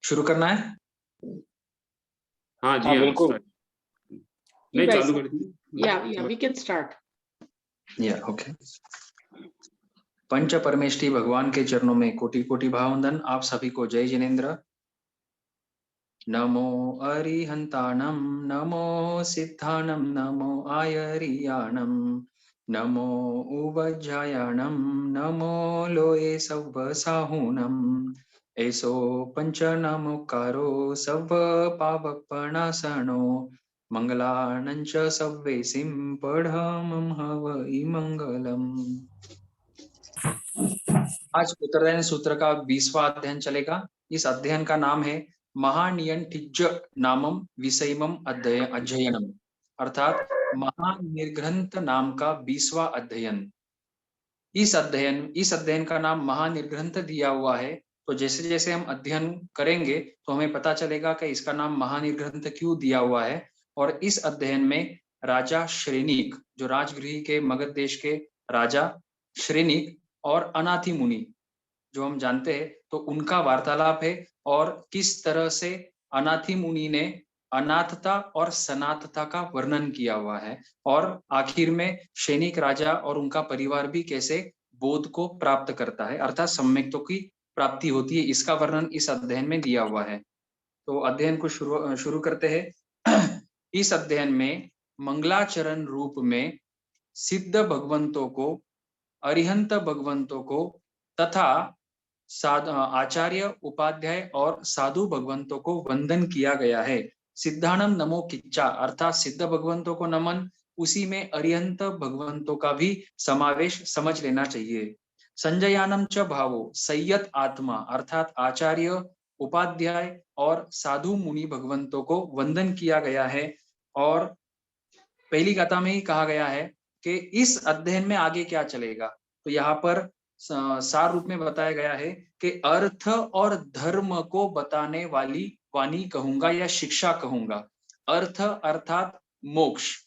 शुरू करना है? हाँ जी, हाँ बिल्कुल। start। नहीं, चालू कर दीजिए। Yeah, we can start. Okay. पंच परमेष्ठी भगवान के चरणों में कोटि कोटि भाववंदन। आप सभी को जय जिनेन्द्र। नमो अरिहंताणं, नमो सिद्धाणं, नमो आयरियाणं, नमो उवज्जायाणं, नमो लोये सव्वसाहुणं। ऐसो पंच नमोकारो सव्व पावकपणासनो, मंगलानं च सव्वेसिं पढ़मं हवै मंगलम्। आज उत्तरायण सूत्र का 20वां अध्ययन चलेगा। इस अध्ययन का नाम है महानियंठिज्य नामम विषयमम अध्ययनम, अर्थात महानिर्ग्रंथ नाम का 20वां अध्ययन। इस अध्ययन का नाम महानिर्ग्रंथ दिया हुआ है। तो जैसे जैसे हम अध्ययन करेंगे तो हमें पता चलेगा कि इसका नाम महानिर्ग्रंथ क्यों दिया हुआ है। और इस अध्ययन में राजा श्रेनिक, जो राजगृह के मगध देश के राजा श्रेनिक और अनाथि मुनि, जो हम जानते हैं, तो उनका वार्तालाप है। और किस तरह से अनाथि मुनि ने अनाथता और सनातता का वर्णन किया हुआ है। और आखिर में सैनिक राजा और उनका परिवार भी कैसे बोध को प्राप्त करता है, अर्थात सम्यक्तों की प्राप्ति होती है, इसका वर्णन इस अध्ययन में दिया हुआ है। तो अध्ययन को शुरू करते हैं। इस अध्ययन में मंगलाचरण रूप में सिद्ध भगवंतों को, अरिहंत भगवंतों को तथा आचार्य, उपाध्याय और साधु भगवंतों को वंदन किया गया है। सिद्धानम नमो किच्चा, अर्थात सिद्ध भगवंतों को नमन, उसी में अरिहंत भगवंतों का भी समावेश समझ लेना चाहिए। संजयानम च भावो, संयत आत्मा, अर्थात आचार्य, उपाध्याय और साधु मुनि भगवंतों को वंदन किया गया है। और पहली गाथा में ही कहा गया है कि इस अध्ययन में आगे क्या चलेगा। तो यहाँ पर सार रूप में बताया गया है कि अर्थ और धर्म को बताने वाली वाणी कहूंगा या शिक्षा कहूंगा। अर्थ अर्थात मोक्ष,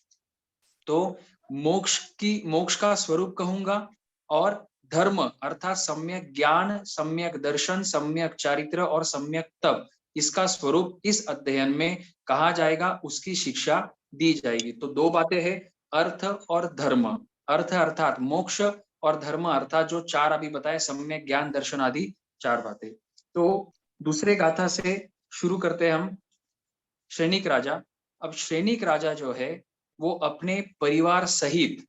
तो मोक्ष का स्वरूप कहूंगा। और धर्म अर्थात सम्यक ज्ञान, सम्यक दर्शन, सम्यक चारित्र और सम्यक तप, इसका स्वरूप इस अध्ययन में कहा जाएगा, उसकी शिक्षा दी जाएगी। तो दो बातें हैं, अर्थ और धर्म। अर्थ अर्थात मोक्ष और धर्म अर्थात जो चार अभी बताए, सम्यक ज्ञान, दर्शन आदि चार बातें। तो दूसरे गाथा से शुरू करते हैं हम। सैनिक राजा। अब सैनिक राजा जो है वो अपने परिवार सहित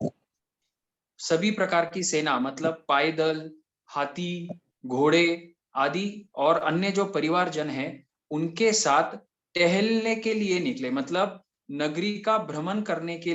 सभी प्रकार की सेना, मतलब पायदल, हाथी, घोड़े आदि और अन्य जो परिवारजन है, उनके साथ टहलने के लिए निकले। मतलब नगरी का भ्रमण करने के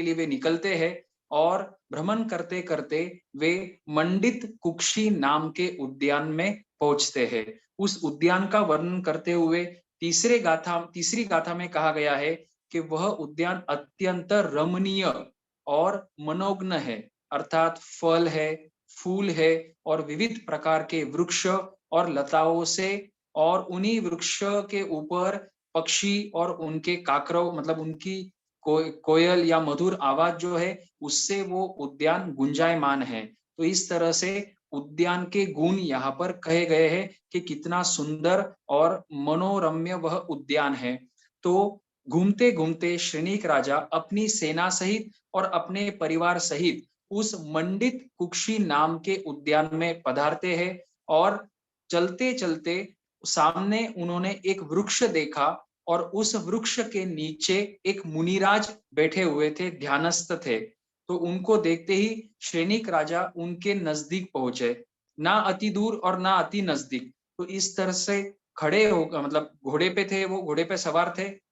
लिए वे निकलते हैं। और भ्रमण करते करते वे मंडित कुक्षी नाम के उद्यान में पहुंचते हैं। उस उद्यान का वर्णन करते हुए तीसरी गाथा में कहा गया है कि वह उद्यान अत्यंत रमणीय और मनोज्ञ है, अर्थात फल है, फूल है और विविध प्रकार के वृक्ष और लताओं से, और उन्हीं वृक्ष के ऊपर पक्षी और उनके काकरव, मतलब उनकी कोयल या मधुर आवाज जो है, उससे वो उद्यान गुंजायमान है। तो इस तरह से उद्यान के गुण यहाँ पर कहे गए हैं कि कितना सुंदर और मनोरम्य वह उद्यान है। तो घूमते घूमते सैनिक राजा अपनी सेना सहित और अपने परिवार सहित उस मंडित कुक्षी नाम के उद्यान में पधारते हैं। और चलते चलते सामने उन्होंने एक वृक्ष देखा, और उस वृक्ष के नीचे एक मुनिराज बैठे हुए थे, ध्यानस्थ थे। तो उनको देखते ही सैनिक राजा उनके नजदीक पहुंचे, ना अति दूर और ना अति नजदीक। तो इस तरह से खड़े हो, मतलब घोड़े पे थे, वो घोड़े पे सवार थे।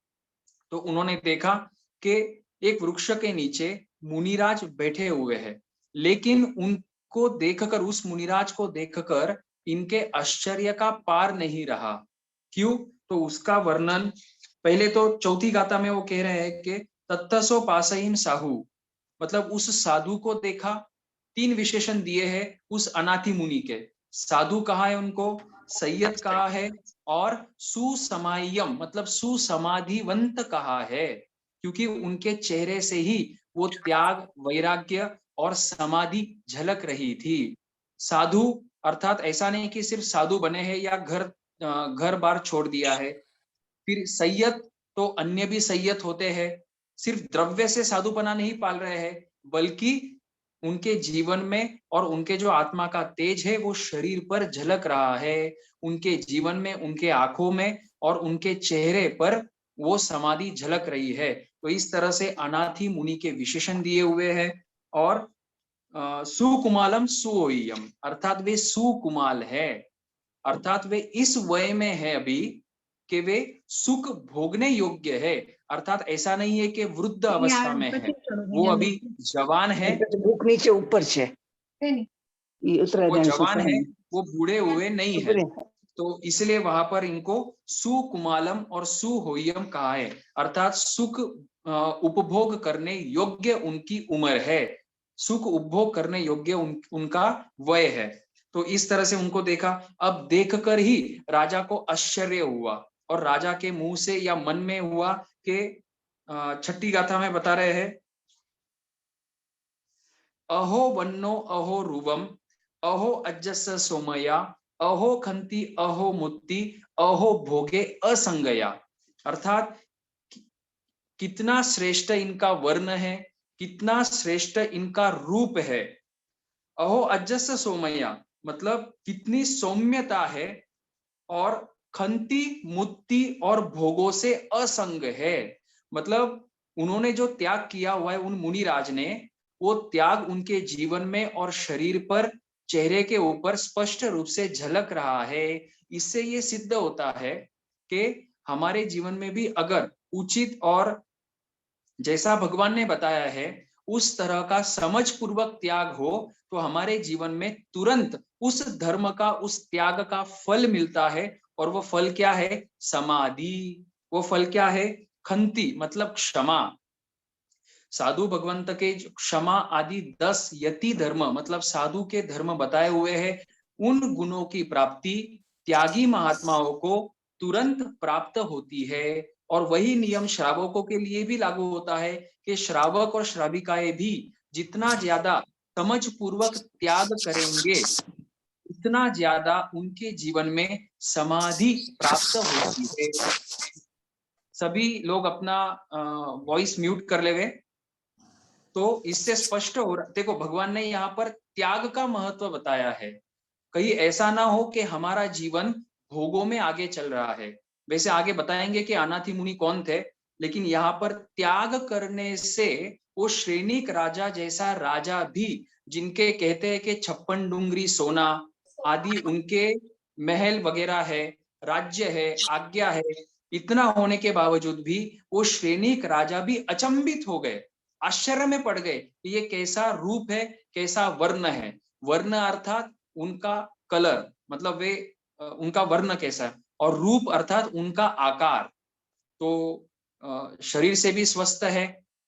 तो उन्होंने देखा कि एक वृक्ष के नीचे मुनिराज बैठे हुए हैं, लेकिन उनको देखकर, उस मुनिराज को देखकर इनके आश्चर्य का पार नहीं रहा। क्यों? तो उसका वर्णन पहले तो चौथी गाथा में वो कह रहे हैं कि तत्सो पासहीन साहू, मतलब उस साधु को देखा। तीन विशेषण दिए हैं उस अनाथि मुनि के। साधु कहा है उनको, सैयद कहा है, और सुसमायम मतलब सुसमाधिवंत कहा है, क्योंकि उनके चेहरे से ही वो त्याग, वैराग्य और समाधि झलक रही थी। साधु अर्थात ऐसा नहीं कि सिर्फ साधु बने हैं या घर बार छोड़ दिया है। फिर सैयद, तो अन्य भी सैयद होते हैं। सिर्फ द्रव्य से साधुपना नहीं पाल रहे हैं, बल्कि उनके जीवन में और उनके जो आत्मा का तेज है वो शरीर पर झलक रहा है। उनके जीवन में, उनके आंखों में और उनके चेहरे पर वो समाधि झलक रही है। तो इस तरह से अनाथि मुनि के विशेषण दिए हुए हैं। और सुकुमालम सुओयम, अर्थात वे सुकुमाल है, अर्थात वे इस वय में है अभी कि वे सुख भोगने योग्य है। अर्थात ऐसा नहीं है कि वृद्ध अवस्था में है, वो अभी जवान है, बुक नीचे ऊपर से वो जवान है, वो बूढ़े हुए नहीं है। तो इसलिए वहां पर इनको सुकुमालम और सुहोयम कहा है, अर्थात सुख उपभोग करने योग्य उनकी उम्र है, सुख उपभोग करने योग्य उनका वय है। तो इस तरह से उनको देखा। अब देखकर ही राजा को आश्चर्य हुआ, और राजा के मुंह से या मन में हुआ कि छठी गाथा में बता रहे हैं, अहो वन्नो अहो रूवम अहो अज्जस सोमया अहो खंती अहो मुत्ति अहो भोगे असंगया। अर्थात कितना श्रेष्ठ इनका वर्ण है, कितना श्रेष्ठ इनका रूप है। अहो अज्जस सोमया मतलब कितनी सौम्यता है, और खंती मुत्ति और भोगों से असंग है। मतलब उन्होंने जो त्याग किया हुआ है उन मुनिराज ने, वो त्याग उनके जीवन में और शरीर पर, चेहरे के ऊपर स्पष्ट रूप से झलक रहा है। इससे ये सिद्ध होता है कि हमारे जीवन में भी अगर उचित और जैसा भगवान ने बताया है उस तरह का समझ पूर्वक त्याग हो, तो हमारे जीवन में तुरंत उस धर्म का, उस त्याग का फल मिलता है। और वो फल क्या है? समाधि। वो फल क्या है? खंती मतलब क्षमा। साधु भगवंत के क्षमा आदि 10 यति धर्म मतलब साधु के धर्म बताए हुए हैं। उन गुणों की प्राप्ति त्यागी महात्माओं को तुरंत प्राप्त होती है। और वही नियम श्रावकों के लिए भी लागू होता है कि श्रावक और श्राविकाएं भी जितना ज्यादा समझ पूर्वक त्याग करेंगे, उतना ज्यादा उनके जीवन में समाधि प्राप्त होती है। सभी लोग अपना वॉइस म्यूट कर लेवे। तो इससे स्पष्ट हो रहा, देखो भगवान ने यहाँ पर त्याग का महत्व बताया है। कहीं ऐसा ना हो कि हमारा जीवन भोगों में आगे चल रहा है। वैसे आगे बताएंगे कि अनाथि मुनि कौन थे, लेकिन यहाँ पर त्याग करने से वो श्रेणिक राजा जैसा राजा भी, जिनके कहते हैं कि 56 डूंगरी सोना आदि उनके महल वगैरह है, राज्य है, आज्ञा है, इतना होने के बावजूद भी वो श्रेणिक राजा भी अचंभित हो गए, आश्चर्य में पड़ गए कि ये कैसा रूप है, कैसा वर्ण है। वर्ण अर्थात उनका कलर, मतलब वे उनका वर्ण कैसा है, और रूप अर्थात उनका आकार। तो शरीर से भी स्वस्थ है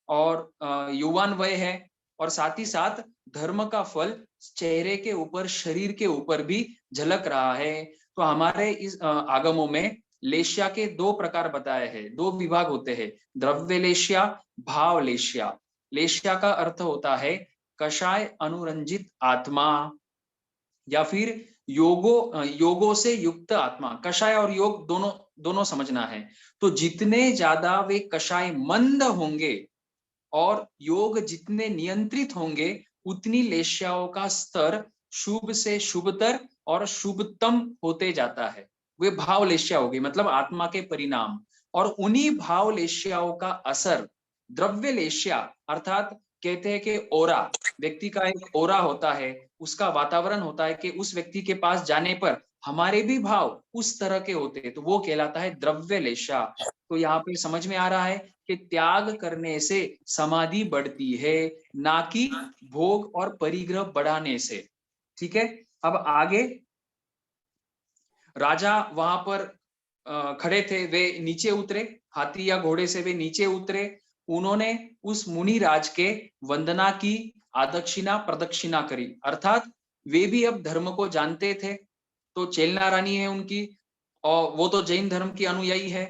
और युवान वय है, और साथ ही साथ धर्म का फल चेहरे के ऊपर, शरीर के ऊपर भी झलक रहा है। तो हमारे इस आगमों में लेश्या के 2 प्रकार बताए हैं, 2 विभाग होते हैं, द्रव्य लेश्या, भाव लेश्या। लेश्या का अर्थ होता है कषाय अनुरंजित आत्मा, या फिर योगों से युक्त आत्मा। कषाय और योग दोनों समझना है। तो जितने ज्यादा वे कषाय मंद होंगे और योग जितने नियंत्रित होंगे, उतनी लेश्याओं का स्तर शुभ से शुभतर और शुभतम होते जाता है। वे भाव लेश्या हो गई, मतलब आत्मा के परिणाम। और उन्हीं भाव लेश्याओं का असर द्रव्य लेश्या, अर्थात कहते हैं कि ओरा, व्यक्ति का एक ओरा होता है, उसका वातावरण होता है कि उस व्यक्ति के पास जाने पर हमारे भी भाव उस तरह के होते हैं, तो वो कहलाता है द्रव्य लेशा। तो यहाँ पे समझ में आ रहा है कि त्याग करने से समाधि बढ़ती है, ना कि भोग और परिग्रह बढ़ाने से। ठीक है, अब आगे राजा वहां पर खड़े थे, वे नीचे उतरे, हाथी या घोड़े से वे नीचे उतरे। उन्होंने उस मुनि राज के वंदना की, आदक्षिणा प्रदक्षिणा करी, अर्थात वे भी अब धर्म को जानते थे। तो चेलना रानी है उनकी, और वो तो जैन धर्म की अनुयायी है।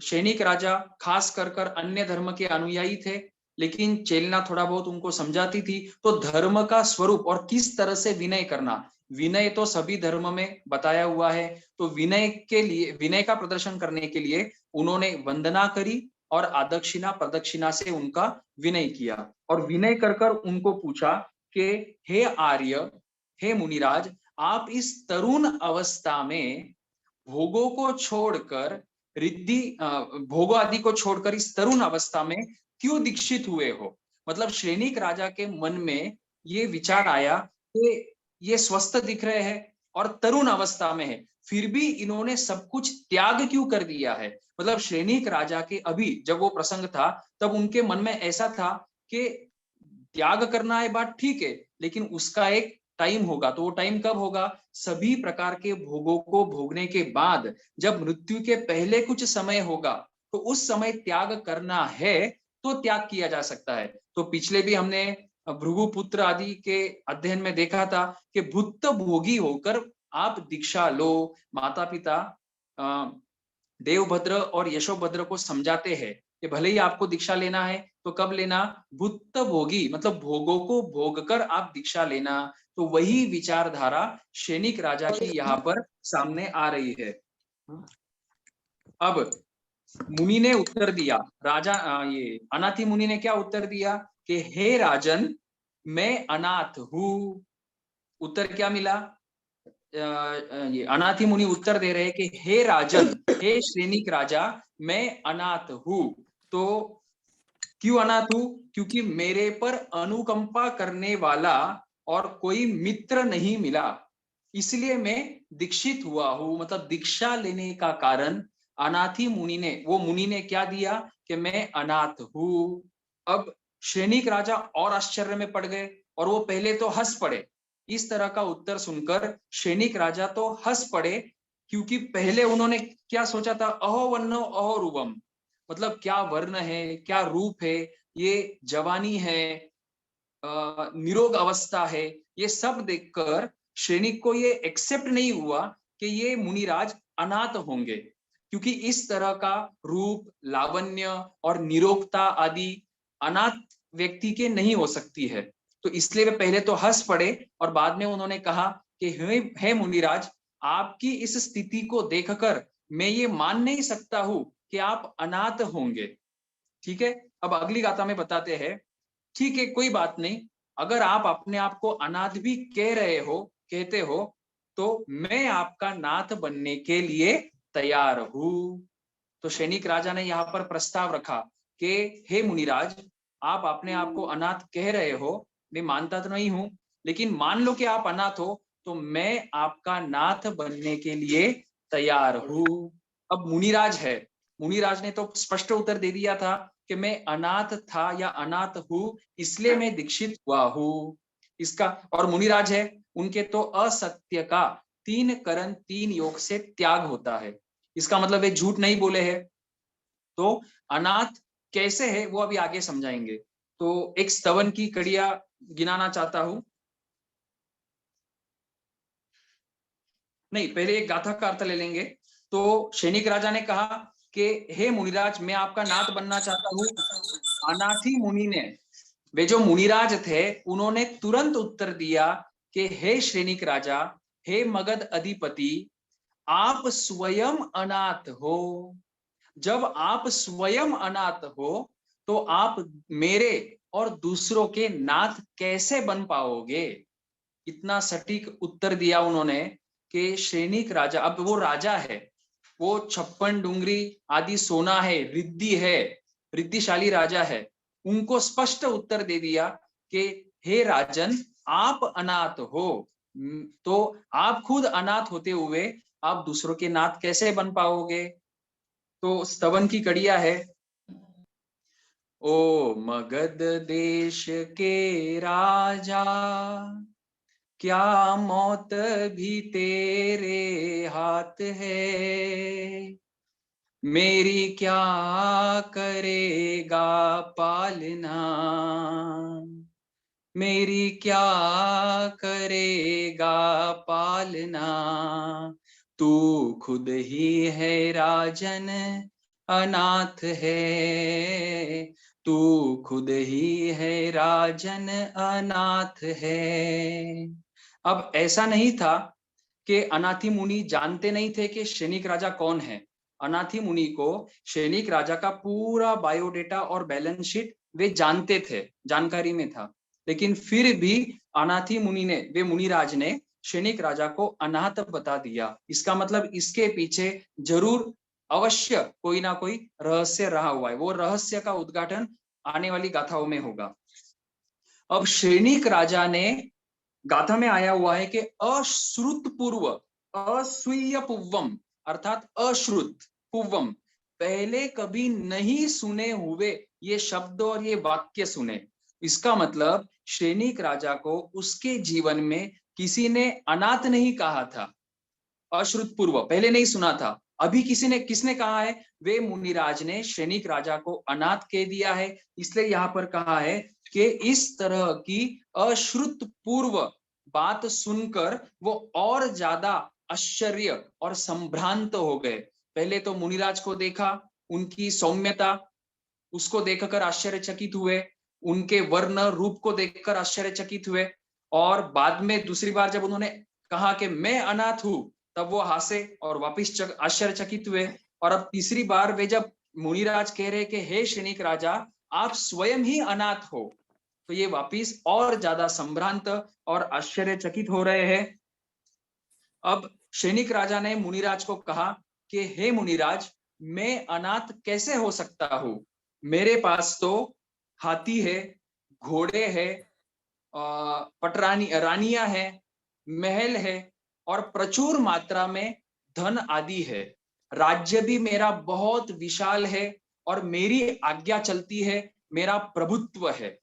सैनिक राजा खास कर अन्य धर्म के अनुयायी थे। लेकिन चेलना थोड़ा बहुत उनको समझाती थी। तो धर्म का स्वरूप और किस तरह से विनय करना, विनय तो सभी धर्म में बताया हुआ है। तो विनय के लिए, विनय का प्रदर्शन करने के लिए उन्होंने वंदना करी और आदक्षिणा प्रदक्षिणा से उनका विनय किया। और विनय कर कर उनको पूछा कि हे आर्य, हे मुनिराज, आप इस तरुण अवस्था में भोगों को छोड़कर, रिद्धि भोगों आदि को छोड़कर इस तरुण अवस्था में क्यों दीक्षित हुए हो? मतलब श्रेणिक राजा के मन में ये विचार आया कि ये स्वस्थ दिख रहे हैं और तरुण अवस्था में है, फिर भी इन्होंने सब कुछ त्याग क्यों कर दिया है? मतलब श्रेणिक राजा के अभी जब वो प्रसंग था, तब उनके मन में ऐसा था कि त्याग करना है बात ठीक है, लेकिन उसका एक टाइम होगा। तो वो टाइम कब होगा? सभी प्रकार के भोगों को भोगने के बाद, जब मृत्यु के पहले कुछ समय होगा, तो उस समय त्याग करना है तो त्याग किया जा सकता है। तो पिछले भी हमने भृगुपुत्र आदि के अध्ययन में देखा था कि भुक्त भोगी होकर आप दीक्षा लो। माता पिता देवभद्र और यशोभद्र को समझाते हैं कि भले ही आपको दीक्षा लेना है तो कब लेना? भुक्त भोगी, मतलब भोगों को भोग कर आप दीक्षा लेना। तो वही विचारधारा सैनिक राजा की यहाँ पर सामने आ रही है। अब मुनि ने उत्तर दिया, राजा ये अनाथी मुनि ने क्या उत्तर दिया कि हे राजन, मैं अनाथ हूँ। उत्तर क्या मिला? ये अनाथी मुनि उत्तर दे रहे हैं कि हे राजन, हे श्रेणिक राजा, मैं अनाथ हूँ। तो क्यों अनाथ हूँ? क्योंकि मेरे पर अनुकंपा करने वाला और कोई मित्र नहीं मिला, इसलिए मैं दीक्षित हुआ हूँ। मतलब दीक्षा लेने का कारण अनाथी मुनि ने, वो मुनि ने क्या दिया कि मैं अनाथ हूँ। अब श्रेणिक राजा और आश्चर्य में पड़ गए और वो पहले तो हंस पड़े। इस तरह का उत्तर सुनकर सैनिक राजा तो हंस पड़े, क्योंकि पहले उन्होंने क्या सोचा था? अहो वन्नो अहो रूपम, मतलब क्या वर्ण है, क्या रूप है, ये जवानी है, निरोग अवस्था है, ये सब देखकर सैनिक को ये एक्सेप्ट नहीं हुआ कि ये मुनिराज अनाथ होंगे, क्योंकि इस तरह का रूप, लावण्य और निरोगता आदि अनाथ व्यक्ति के नहीं हो सकती है। तो इसलिए वे पहले तो हंस पड़े और बाद में उन्होंने कहा कि हे मुनिराज, आपकी इस स्थिति को देखकर मैं ये मान नहीं सकता हूं कि आप अनाथ होंगे। ठीक है, अब अगली गाथा में बताते हैं। ठीक है, कोई बात नहीं, अगर आप अपने आप को अनाथ भी कह रहे हो, कहते हो, तो मैं आपका नाथ बनने के लिए तैयार हूं। तो सैनिक राजा ने यहाँ पर प्रस्ताव रखा कि हे मुनिराज, आप अपने आप को अनाथ कह रहे हो, मैं मानता तो नहीं हूं, लेकिन मान लो कि आप अनाथ हो, तो मैं आपका नाथ बनने के लिए तैयार हूं। अब मुनिराज है, मुनिराज ने तो स्पष्ट उत्तर दे दिया था कि मैं अनाथ था या अनाथ हूं, इसलिए मैं दीक्षित हुआ हूं। इसका, और मुनिराज है, उनके तो असत्य का 3 करण 3 योग से त्याग होता है। इसका मतलब वे झूठ नहीं बोले हैं। तो अनाथ कैसे है वो अभी आगे समझाएंगे। तो एक स्तवन की कड़िया गिनाना चाहता हूं। नहीं, पहले एक गाथा का अर्थ ले लेंगे। तो सैनिक राजा ने कहा कि हे मुनिराज, मैं आपका नाथ बनना चाहता हूँ। अनाथी मुनि ने, वे जो मुनिराज थे, उन्होंने तुरंत उत्तर दिया कि हे सैनिक राजा, हे मगध अधिपति, आप स्वयं अनाथ हो। जब आप स्वयं अनाथ हो, तो आप मेरे और दूसरों के नाथ कैसे बन पाओगे? इतना सटीक उत्तर दिया उन्होंने कि सैनिक राजा, अब वो राजा है, वो 56 डूंगरी आदि सोना है, रिद्धि है, रिद्धिशाली राजा है, उनको स्पष्ट उत्तर दे दिया कि हे राजन, आप अनाथ हो, तो आप खुद अनाथ होते हुए आप दूसरों के नाथ कैसे बन पाओगे? तो स्तवन की कड़िया है। ओ मगध देश के राजा, क्या मौत भी तेरे हाथ है, मेरी क्या करेगा पालना, मेरी क्या करेगा पालना, तू खुद ही है राजन, अनाथ है, तू खुद ही है राजन अनाथ है। अब ऐसा नहीं था कि अनाथी मुनि जानते नहीं थे कि शैनिक राजा कौन है। अनाथी मुनि को शैनिक राजा का पूरा बायोडेटा और बैलेंस शीट वे जानते थे, जानकारी में था। लेकिन फिर भी अनाथी मुनि ने, वे मुनिराज ने शैनिक राजा को अनाथ बता दिया। इसका मतलब इसके पीछे जरूर अवश्य कोई ना कोई रहस्य रहा हुआ है। वो रहस्य का उद्घाटन आने वाली गाथाओं में होगा। अब शैनिक राजा ने, गाथा में आया हुआ है कि अश्रुत पूर्व अस्वीय पुव्वम, अर्थात अश्रुत पुव्वम, पहले कभी नहीं सुने हुए ये शब्द और ये वाक्य सुने। इसका मतलब शैनिक राजा को उसके जीवन में किसी ने अनाथ नहीं कहा था। अश्रुत पूर्व, पहले नहीं सुना था। अभी किसने कहा है? वे मुनिराज ने शैनिक राजा को अनाथ कह दिया है। इसलिए यहाँ पर कहा है कि इस तरह की अश्रुत पूर्व बात सुनकर वो और ज्यादा आश्चर्य और संभ्रांत हो गए। पहले तो मुनिराज को देखा, उनकी सौम्यता, उसको देखकर आश्चर्यचकित हुए, उनके वर्ण रूप को देखकर आश्चर्यचकित हुए, और बाद में दूसरी बार जब उन्होंने कहा कि मैं अनाथ हूं, तब वो हंसे और वापिस आश्चर्यचकित हुए। और अब तीसरी बार वे जब मुनिराज कह रहे कि हे शैनिक राजा, आप स्वयं ही अनाथ हो, तो ये वापिस और ज्यादा संभ्रांत और आश्चर्यचकित हो रहे हैं। अब शैनिक राजा ने मुनिराज को कहा कि हे मुनिराज, मैं अनाथ कैसे हो सकता हूं? मेरे पास तो हाथी है, घोड़े है, रानियां है, महल है, और प्रचुर मात्रा में धन आदि है। राज्य भी मेरा बहुत विशाल है और मेरी आज्ञा चलती है, मेरा प्रभुत्व है।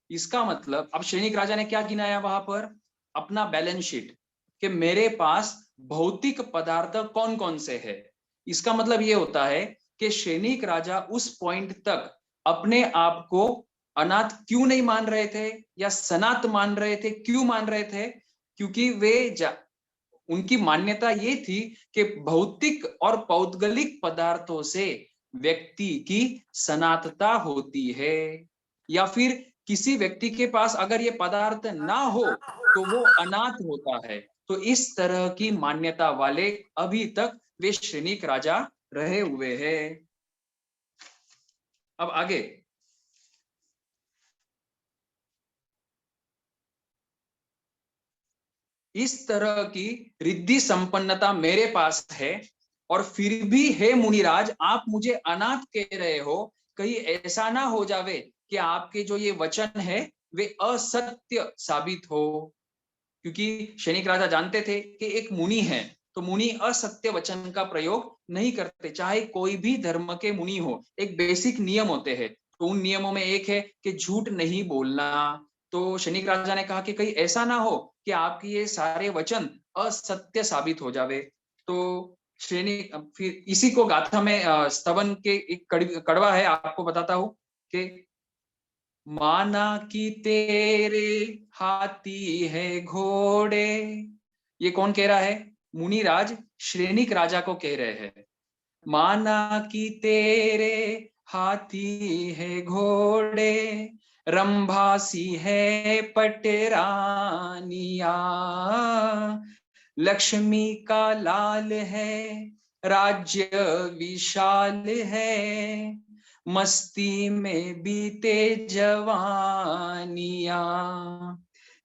इसका मतलब अब सैनिक राजा ने क्या गिनाया वहां पर? अपना बैलेंस शीट, कि मेरे पास भौतिक पदार्थ कौन कौन से है। इसका मतलब ये होता है कि सैनिक राजा उस पॉइंट तक अपने आप को अनाथ क्यों नहीं मान रहे थे या सनात मान रहे थे? क्यों मान रहे थे? क्योंकि उनकी मान्यता ये थी कि भौतिक और पौद्गलिक पदार्थों से व्यक्ति की सनातता होती है, या फिर किसी व्यक्ति के पास अगर ये पदार्थ ना हो तो वो अनाथ होता है। तो इस तरह की मान्यता वाले अभी तक वे सैनिक राजा रहे हुए हैं। अब आगे, इस तरह की रिद्धि संपन्नता मेरे पास है, और फिर भी हे मुनिराज, आप मुझे अनाथ कह रहे हो। कहीं ऐसा ना हो जावे कि आपके जो ये वचन है वे असत्य साबित हो। क्योंकि सैनिक राजा जानते थे कि एक मुनि है, तो मुनि असत्य वचन का प्रयोग नहीं करते, चाहे कोई भी धर्म के मुनि हो। एक बेसिक नियम होते हैं, तो उन नियमों में एक है कि झूठ नहीं बोलना। तो सैनिक राजा ने कहा कि कहीं ऐसा ना हो कि आपके ये सारे वचन असत्य साबित हो जावे। तो सैनिक, फिर इसी को गाथा में स्तवन के एक कड़वा है, आपको बताता हूं कि माना कि तेरे हाथी है घोड़े। ये कौन कह रहा है? मुनिराज सैनिक राजा को कह रहे हैं। माना कि तेरे हाथी है घोड़े, रंभासी है पटरानिया, लक्ष्मी का लाल है, राज्य विशाल है, मस्ती में बीते जवानिया।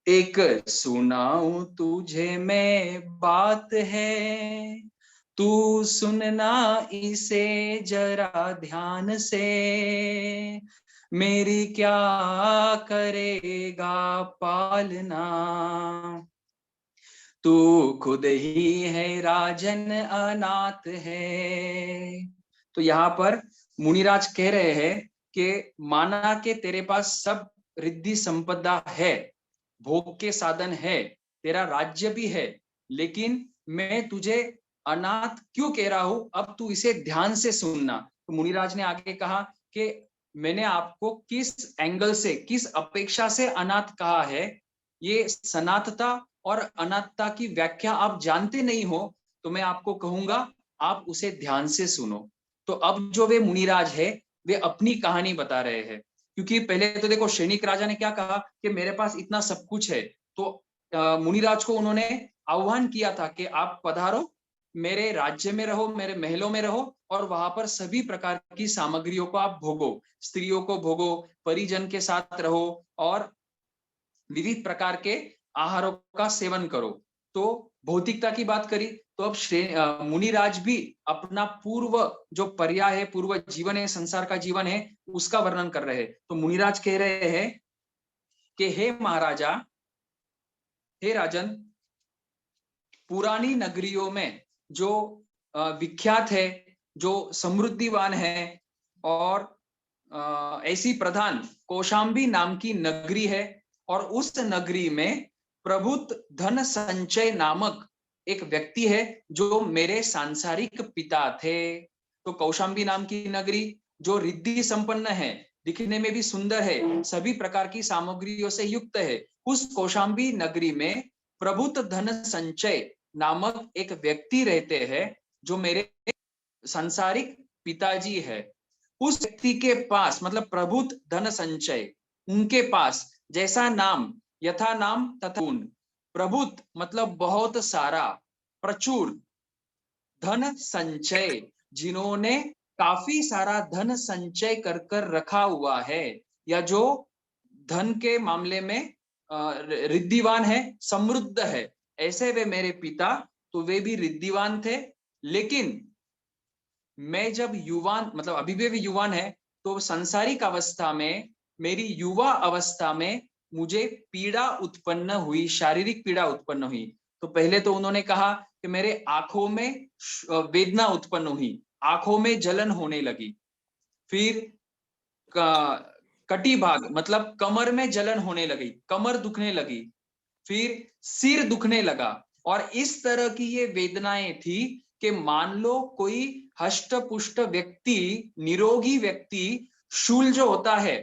एक सुनाऊं तुझे मैं बात है, तू सुनना इसे जरा ध्यान से, मेरी क्या करेगा पालना, तू खुद ही है राजन अनाथ है। तो यहाँ पर मुनिराज कह रहे हैं कि माना के तेरे पास सब रिद्धि संपदा है, भोग के साधन है, तेरा राज्य भी है, लेकिन मैं तुझे अनाथ क्यों कह रहा हूं, अब तू इसे ध्यान से सुनना। तो मुनिराज ने आगे कहा कि मैंने आपको किस एंगल से, किस अपेक्षा से अनाथ कहा है। ये सनातता और अनाथता की व्याख्या आप जानते नहीं हो, तो मैं आपको कहूंगा आप उसे ध्यान से सुनो। तो अब जो वे मुनिराज है वे अपनी कहानी बता रहे हैं। क्योंकि पहले तो देखो सैनिक राजा ने क्या कहा कि मेरे पास इतना सब कुछ है, तो मुनिराज को उन्होंने आह्वान किया था कि आप पधारो, मेरे राज्य में रहो, मेरे महलों में रहो, और वहां पर सभी प्रकार की सामग्रियों को आप भोगो, स्त्रियों को भोगो, परिजन के साथ रहो, और विविध प्रकार के आहारों का सेवन करो। तो भौतिकता की बात करी तो अब मुनिराज भी अपना पूर्व जो पर्याय है, पूर्व जीवन है, संसार का जीवन है, उसका वर्णन कर रहे हैं। तो मुनिराज कह रहे हैं कि हे महाराजा, हे राजन, पुरानी नगरियों में जो विख्यात है, जो समृद्धिवान है, और ऐसी प्रधान कौशाम्बी नाम की नगरी है, और उस नगरी में प्रभुत धन संचय नामक एक व्यक्ति है जो मेरे सांसारिक पिता थे। तो कौशाम्बी नाम की नगरी जो रिद्धि संपन्न है, दिखने में भी सुंदर है, सभी प्रकार की सामग्रियों से युक्त है, उस कौशाम्बी नगरी में प्रभुत धन संचय नामक एक व्यक्ति रहते हैं जो मेरे सांसारिक पिताजी है। उस व्यक्ति के पास, मतलब प्रभुत धन संचय, उनके पास जैसा नाम, यथा नाम तथा गुण। प्रभुत मतलब बहुत सारा, प्रचुर, धन संचय जिन्होंने काफी सारा धन संचय कर कर रखा हुआ है, या जो धन के मामले में रिद्धिवान है, समृद्ध है, ऐसे वे मेरे पिता, तो वे भी रिद्धिवान थे। लेकिन मैं जब युवान, मतलब अभी भी युवान है, तो सांसारिक अवस्था में, मेरी युवा अवस्था में मुझे पीड़ा उत्पन्न हुई, शारीरिक पीड़ा उत्पन्न हुई। तो पहले तो उन्होंने कहा कि मेरे आंखों में वेदना उत्पन्न हुई, आंखों में जलन होने लगी, फिर कटी भाग मतलब कमर में जलन होने लगी, कमर दुखने लगी, फिर सिर दुखने लगा, और इस तरह की ये वेदनाएं थी कि मान लो कोई हष्ट पुष्ट व्यक्ति, निरोगी व्यक्ति, शूल जो होता है,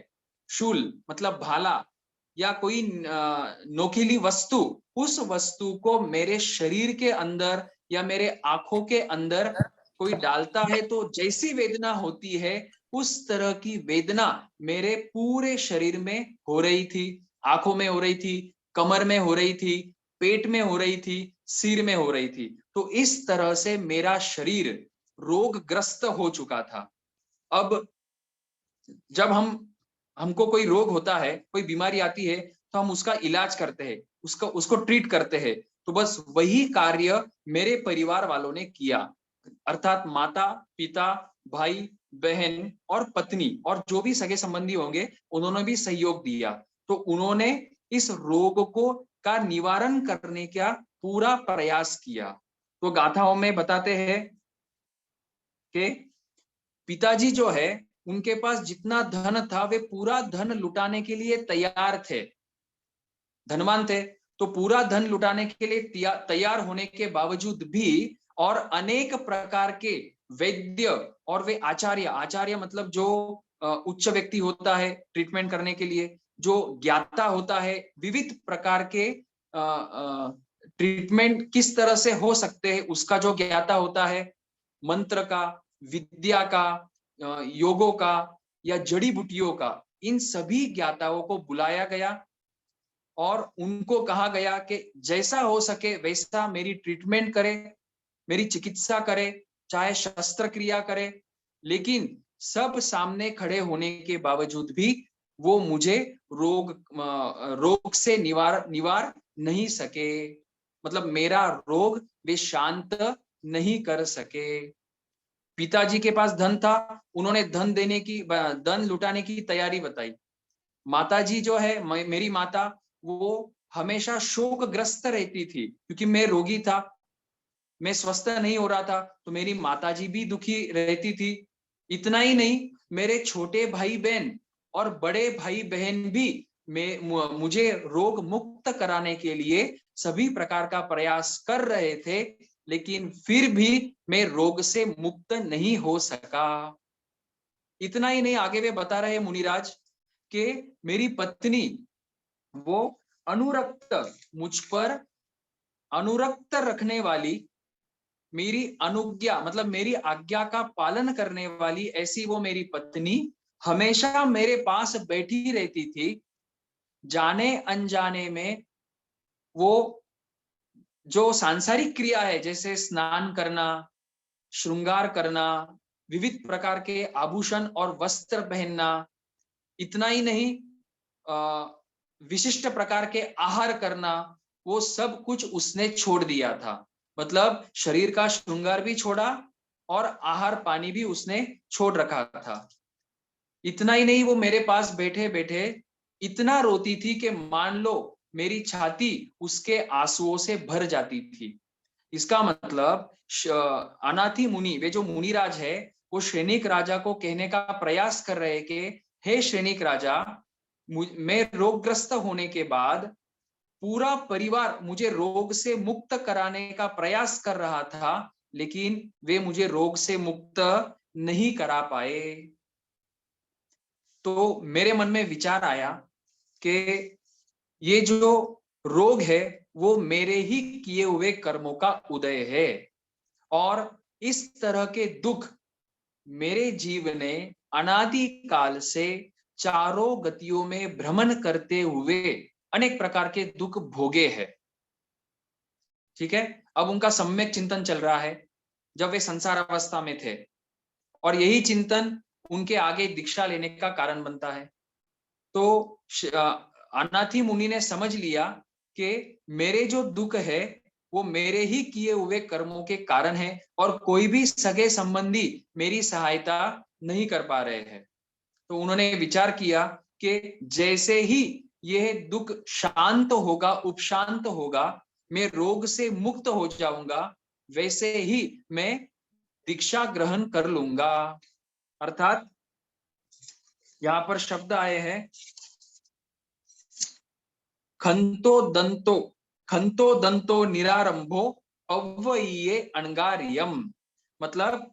शूल मतलब भाला या कोई नोकीली वस्तु, उस वस्तु को मेरे शरीर के अंदर या मेरे आंखों के अंदर कोई डालता है तो जैसी वेदना होती है, उस तरह की वेदना मेरे पूरे शरीर में हो रही थी। आंखों में हो रही थी, कमर में हो रही थी, पेट में हो रही थी, सिर में हो रही थी। तो इस तरह से मेरा शरीर रोगग्रस्त हो चुका था। अब जब हमको कोई रोग होता है, कोई बीमारी आती है, तो हम उसका इलाज करते हैं, उसको ट्रीट करते हैं। तो बस वही कार्य मेरे परिवार वालों ने किया, अर्थात माता, पिता, भाई, बहन और पत्नी, और जो भी सगे संबंधी होंगे उन्होंने भी सहयोग दिया। तो उन्होंने इस रोग को का निवारण करने का पूरा प्रयास किया। तो गाथाओं में बताते हैं कि पिताजी जो है, उनके पास जितना धन था वे पूरा धन लुटाने के लिए तैयार थे, धनवान थे, तो पूरा धन लुटाने के लिए तैयार होने के बावजूद भी, और अनेक प्रकार के वैद्य और वे आचार्य, आचार्य मतलब जो उच्च व्यक्ति होता है ट्रीटमेंट करने के लिए, जो ज्ञाता होता है, विविध प्रकार के ट्रीटमेंट किस तरह से हो सकते हैं उसका जो ज्ञाता होता है, मंत्र का, विद्या का, योगों का या जड़ी बूटियों का, इन सभी ज्ञाताओं को बुलाया गया और उनको कहा गया कि जैसा हो सके वैसा मेरी ट्रीटमेंट करे, मेरी चिकित्सा करे, चाहे शस्त्र क्रिया करे। लेकिन सब सामने खड़े होने के बावजूद भी वो मुझे रोग से निवार नहीं सके, मतलब मेरा रोग वे शांत नहीं कर सके। पिताजी के पास धन था, उन्होंने धन लुटाने की तैयारी बताई। माताजी जो है, मेरी माता, वो हमेशा शोकग्रस्त रहती थी क्योंकि मैं रोगी था, मैं स्वस्थ नहीं हो रहा था, तो मेरी माताजी भी दुखी रहती थी। इतना ही नहीं, मेरे छोटे भाई बहन और बड़े भाई बहन भी मुझे रोग मुक्त कराने के लिए सभी प्रकार का प्रयास कर रहे थे, लेकिन फिर भी मैं रोग से मुक्त नहीं हो सका। इतना ही नहीं, आगे वे बता रहे मुनिराज कि मेरी पत्नी वो अनुरक्त, मुझ पर अनुरक्त रखने वाली, मेरी अनुज्ञा मतलब मेरी आज्ञा का पालन करने वाली ऐसी वो मेरी पत्नी हमेशा मेरे पास बैठी रहती थी, जाने अनजाने में वो जो सांसारिक क्रिया है, जैसे स्नान करना, श्रृंगार करना, विविध प्रकार के आभूषण और वस्त्र पहनना, इतना ही नहीं, विशिष्ट प्रकार के आहार करना, वो सब कुछ उसने छोड़ दिया था। मतलब शरीर का श्रृंगार भी छोड़ा और आहार पानी भी उसने छोड़ रखा था। इतना ही नहीं, वो मेरे पास बैठे बैठे इतना रोती थी कि मान लो मेरी छाती उसके आंसुओं से भर जाती थी। इसका मतलब अनाथी मुनि, वे जो मुनिराज है, वो श्रेनिक राजा को कहने का प्रयास कर रहे कि हे श्रेनिक राजा, मैं रोगग्रस्त होने के बाद पूरा परिवार मुझे रोग से मुक्त कराने का प्रयास कर रहा था, लेकिन वे मुझे रोग से मुक्त नहीं करा पाए। तो मेरे मन में विचार आया कि ये जो रोग है वो मेरे ही किए हुए कर्मों का उदय है, और इस तरह के दुख मेरे जीव ने अनादि काल से चारों गतियों में भ्रमण करते हुए अनेक प्रकार के दुख भोगे हैं। ठीक है, अब उनका सम्यक चिंतन चल रहा है जब वे संसार अवस्था में थे, और यही चिंतन उनके आगे दीक्षा लेने का कारण बनता है। तो अनाथी मुनि ने समझ लिया कि मेरे जो दुख है वो मेरे ही किए हुए कर्मों के कारण है, और कोई भी सगे संबंधी मेरी सहायता नहीं कर पा रहे हैं। तो उन्होंने विचार किया कि जैसे ही यह दुख शांत होगा, उपशांत होगा, मैं रोग से मुक्त हो जाऊंगा, वैसे ही मैं दीक्षा ग्रहण कर लूंगा। अर्थात यहाँ पर शब्द आए हैं खंतो दंतो निरारंभो अव्वयीये अणगार्यम। मतलब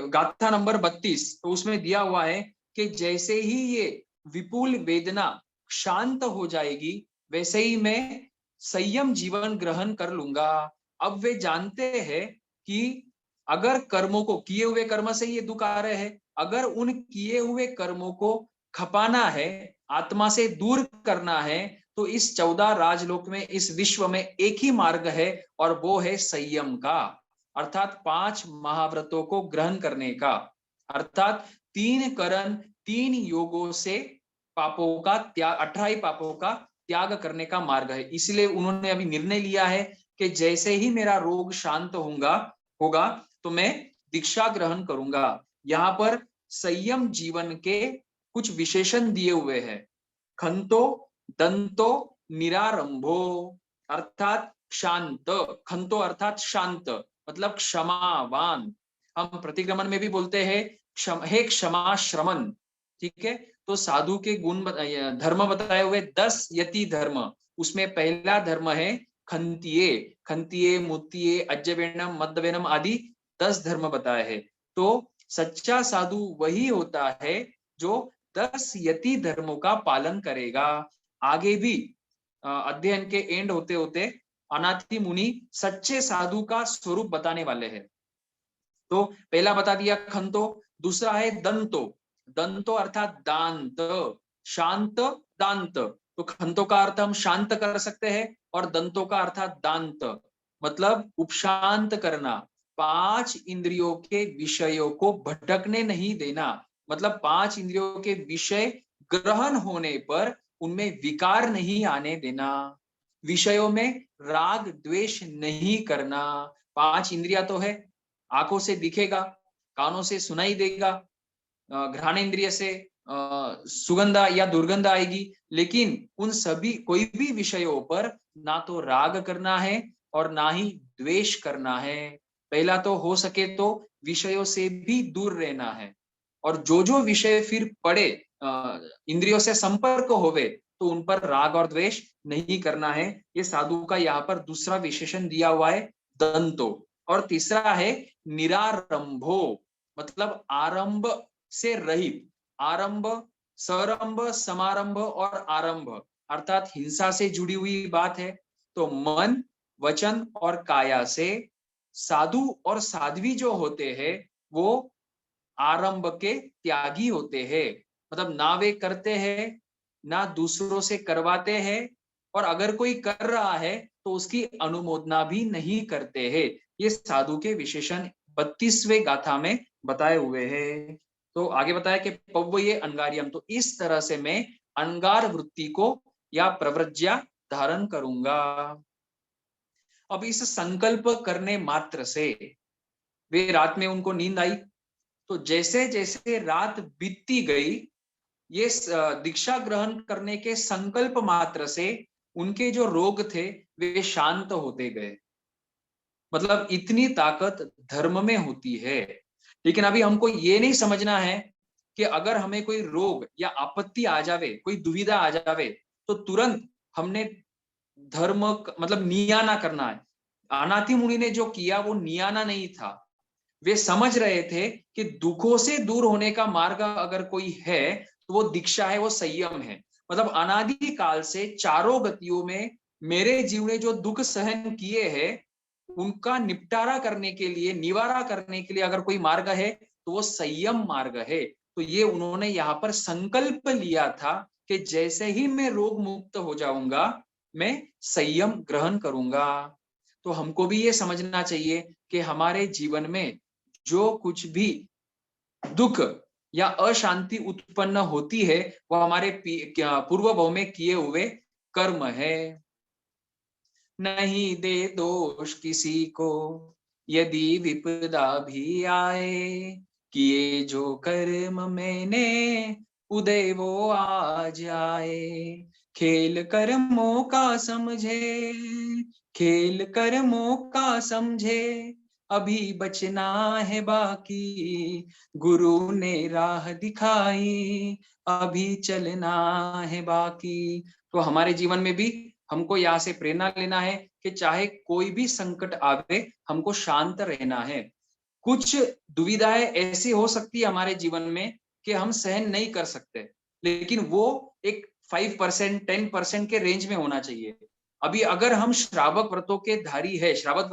गाथा नंबर 32, तो उसमें दिया हुआ है कि जैसे ही ये विपुल वेदना शांत हो जाएगी, वैसे ही मैं संयम जीवन ग्रहण कर लूंगा। अब वे जानते हैं कि अगर कर्मों को, किए हुए कर्म से ये दुख आ रहे हैं, अगर उन किए हुए कर्मों को खपाना है, आत्मा से दूर करना है, तो इस 14 राजलोक में, इस विश्व में एक ही मार्ग है, और वो है संयम का, अर्थात 5 महाव्रतों को ग्रहण करने का, अर्थात 3 करण 3 योगों से पापों का त्याग, 18 पापों का त्याग करने का मार्ग है। इसलिए उन्होंने अभी निर्णय लिया है कि जैसे ही मेरा रोग शांत होगा तो मैं दीक्षा ग्रहण करूंगा। यहाँ पर संयम जीवन के कुछ विशेषण दिए हुए हैं। खंतो दंतो निरारंभो, अर्थात शांत। खंतो अर्थात शांत, मतलब क्षमावान। हम प्रतिक्रमण में भी बोलते हैं हे क्षमा श्रमण। ठीक है, तो साधु के गुण धर्म बताए हुए 10 यति धर्म, उसमें पहला धर्म है खंतिये। खंतिये, मुत्तिये, अज्जवेणम, मद्दवेनम आदि 10 धर्म बताए हैं। तो सच्चा साधु वही होता है जो 10 यति धर्मों का पालन करेगा। आगे भी अध्ययन के एंड होते होते अनाथी मुनि सच्चे साधु का स्वरूप बताने वाले हैं। तो पहला बता दिया खंतो, दूसरा है दंतो। दंतो अर्थात दांत, शांत दांत। तो खंतो का अर्थ हम शांत कर सकते हैं, और दंतों का अर्थात दांत, मतलब उपशांत करना, 5 इंद्रियों के विषयों को भटकने नहीं देना। मतलब 5 इंद्रियों के विषय ग्रहण होने पर उनमें विकार नहीं आने देना, विषयों में राग द्वेष नहीं करना। 5 इंद्रिया तो है, आंखों से दिखेगा, कानों से सुनाई देगा, घ्राण इंद्रिय से सुगंध या दुर्गंध आएगी, लेकिन उन सभी कोई भी विषयों पर ना तो राग करना है और ना ही द्वेष करना है। पहला तो हो सके तो विषयों से भी दूर रहना है, और जो विषय फिर पड़े, इंद्रियों से संपर्क होवे, तो उन पर राग और द्वेष नहीं करना है। ये साधु का यहाँ पर दूसरा विशेषण दिया हुआ है, दंतो। और तीसरा है निरारंभो, मतलब आरंभ से रहित। आरंभ, सरंभ, समारंभ और आरंभ, अर्थात हिंसा से जुड़ी हुई बात है। तो मन, वचन और काया से साधु और साध्वी जो होते हैं वो आरंभ के त्यागी होते हैं। मतलब ना वे करते हैं ना दूसरों से करवाते हैं, और अगर कोई कर रहा है तो उसकी अनुमोदना भी नहीं करते हैं। ये साधु के विशेषण 32वें गाथा में बताए हुए हैं। तो आगे बताया कि पव्वये अंगारियम, तो इस तरह से मैं अंगार वृत्ति को या प्रव्रज्या धारण करूंगा। अब इस संकल्प करने मात्र से, वे रात में उनको नींद आई, तो जैसे जैसे रात बीतती गई, ये दीक्षा ग्रहण करने के संकल्प मात्र से उनके जो रोग थे वे शांत होते गए। मतलब इतनी ताकत धर्म में होती है। लेकिन अभी हमको ये नहीं समझना है कि अगर हमें कोई रोग या आपत्ति आ जावे, कोई दुविधा आ जावे, तो तुरंत हमने धर्म मतलब नियाना करना है। अनाथि मुनि ने जो किया वो नियाना नहीं था। वे समझ रहे थे कि दुखों से दूर होने का मार्ग अगर कोई है तो वो दीक्षा है, वो संयम है। मतलब अनादि काल से चारों गतियों में मेरे जीव ने जो दुख सहन किए हैं, उनका निपटारा करने के लिए, निवारा करने के लिए अगर कोई मार्ग है तो वो संयम मार्ग है। तो ये उन्होंने यहाँ पर संकल्प लिया था कि जैसे ही मैं रोग मुक्त हो जाऊंगा, मैं संयम ग्रहण करूंगा। तो हमको भी ये समझना चाहिए कि हमारे जीवन में जो कुछ भी दुख या अशांति उत्पन्न होती है, वो हमारे पूर्व भव में किए हुए कर्म है। नहीं दे दोष किसी को यदि विपदा भी आए, किए जो कर्म मैंने उदय वो आ जाए। खेल कर्मों का समझे, खेल कर्मों का समझे, अभी बचना है बाकी, गुरु ने राह दिखाई, अभी चलना है बाकी। तो हमारे जीवन में भी हमको यहाँ से प्रेरणा लेना है कि चाहे कोई भी संकट आवे, हमको शांत रहना है। कुछ दुविधाएं ऐसी हो सकती है हमारे जीवन में कि हम सहन नहीं कर सकते, लेकिन वो एक 5% 10% के रेंज में होना चाहिए। अभी अगर हम श्रावक व्रतों के धारी है, श्रावक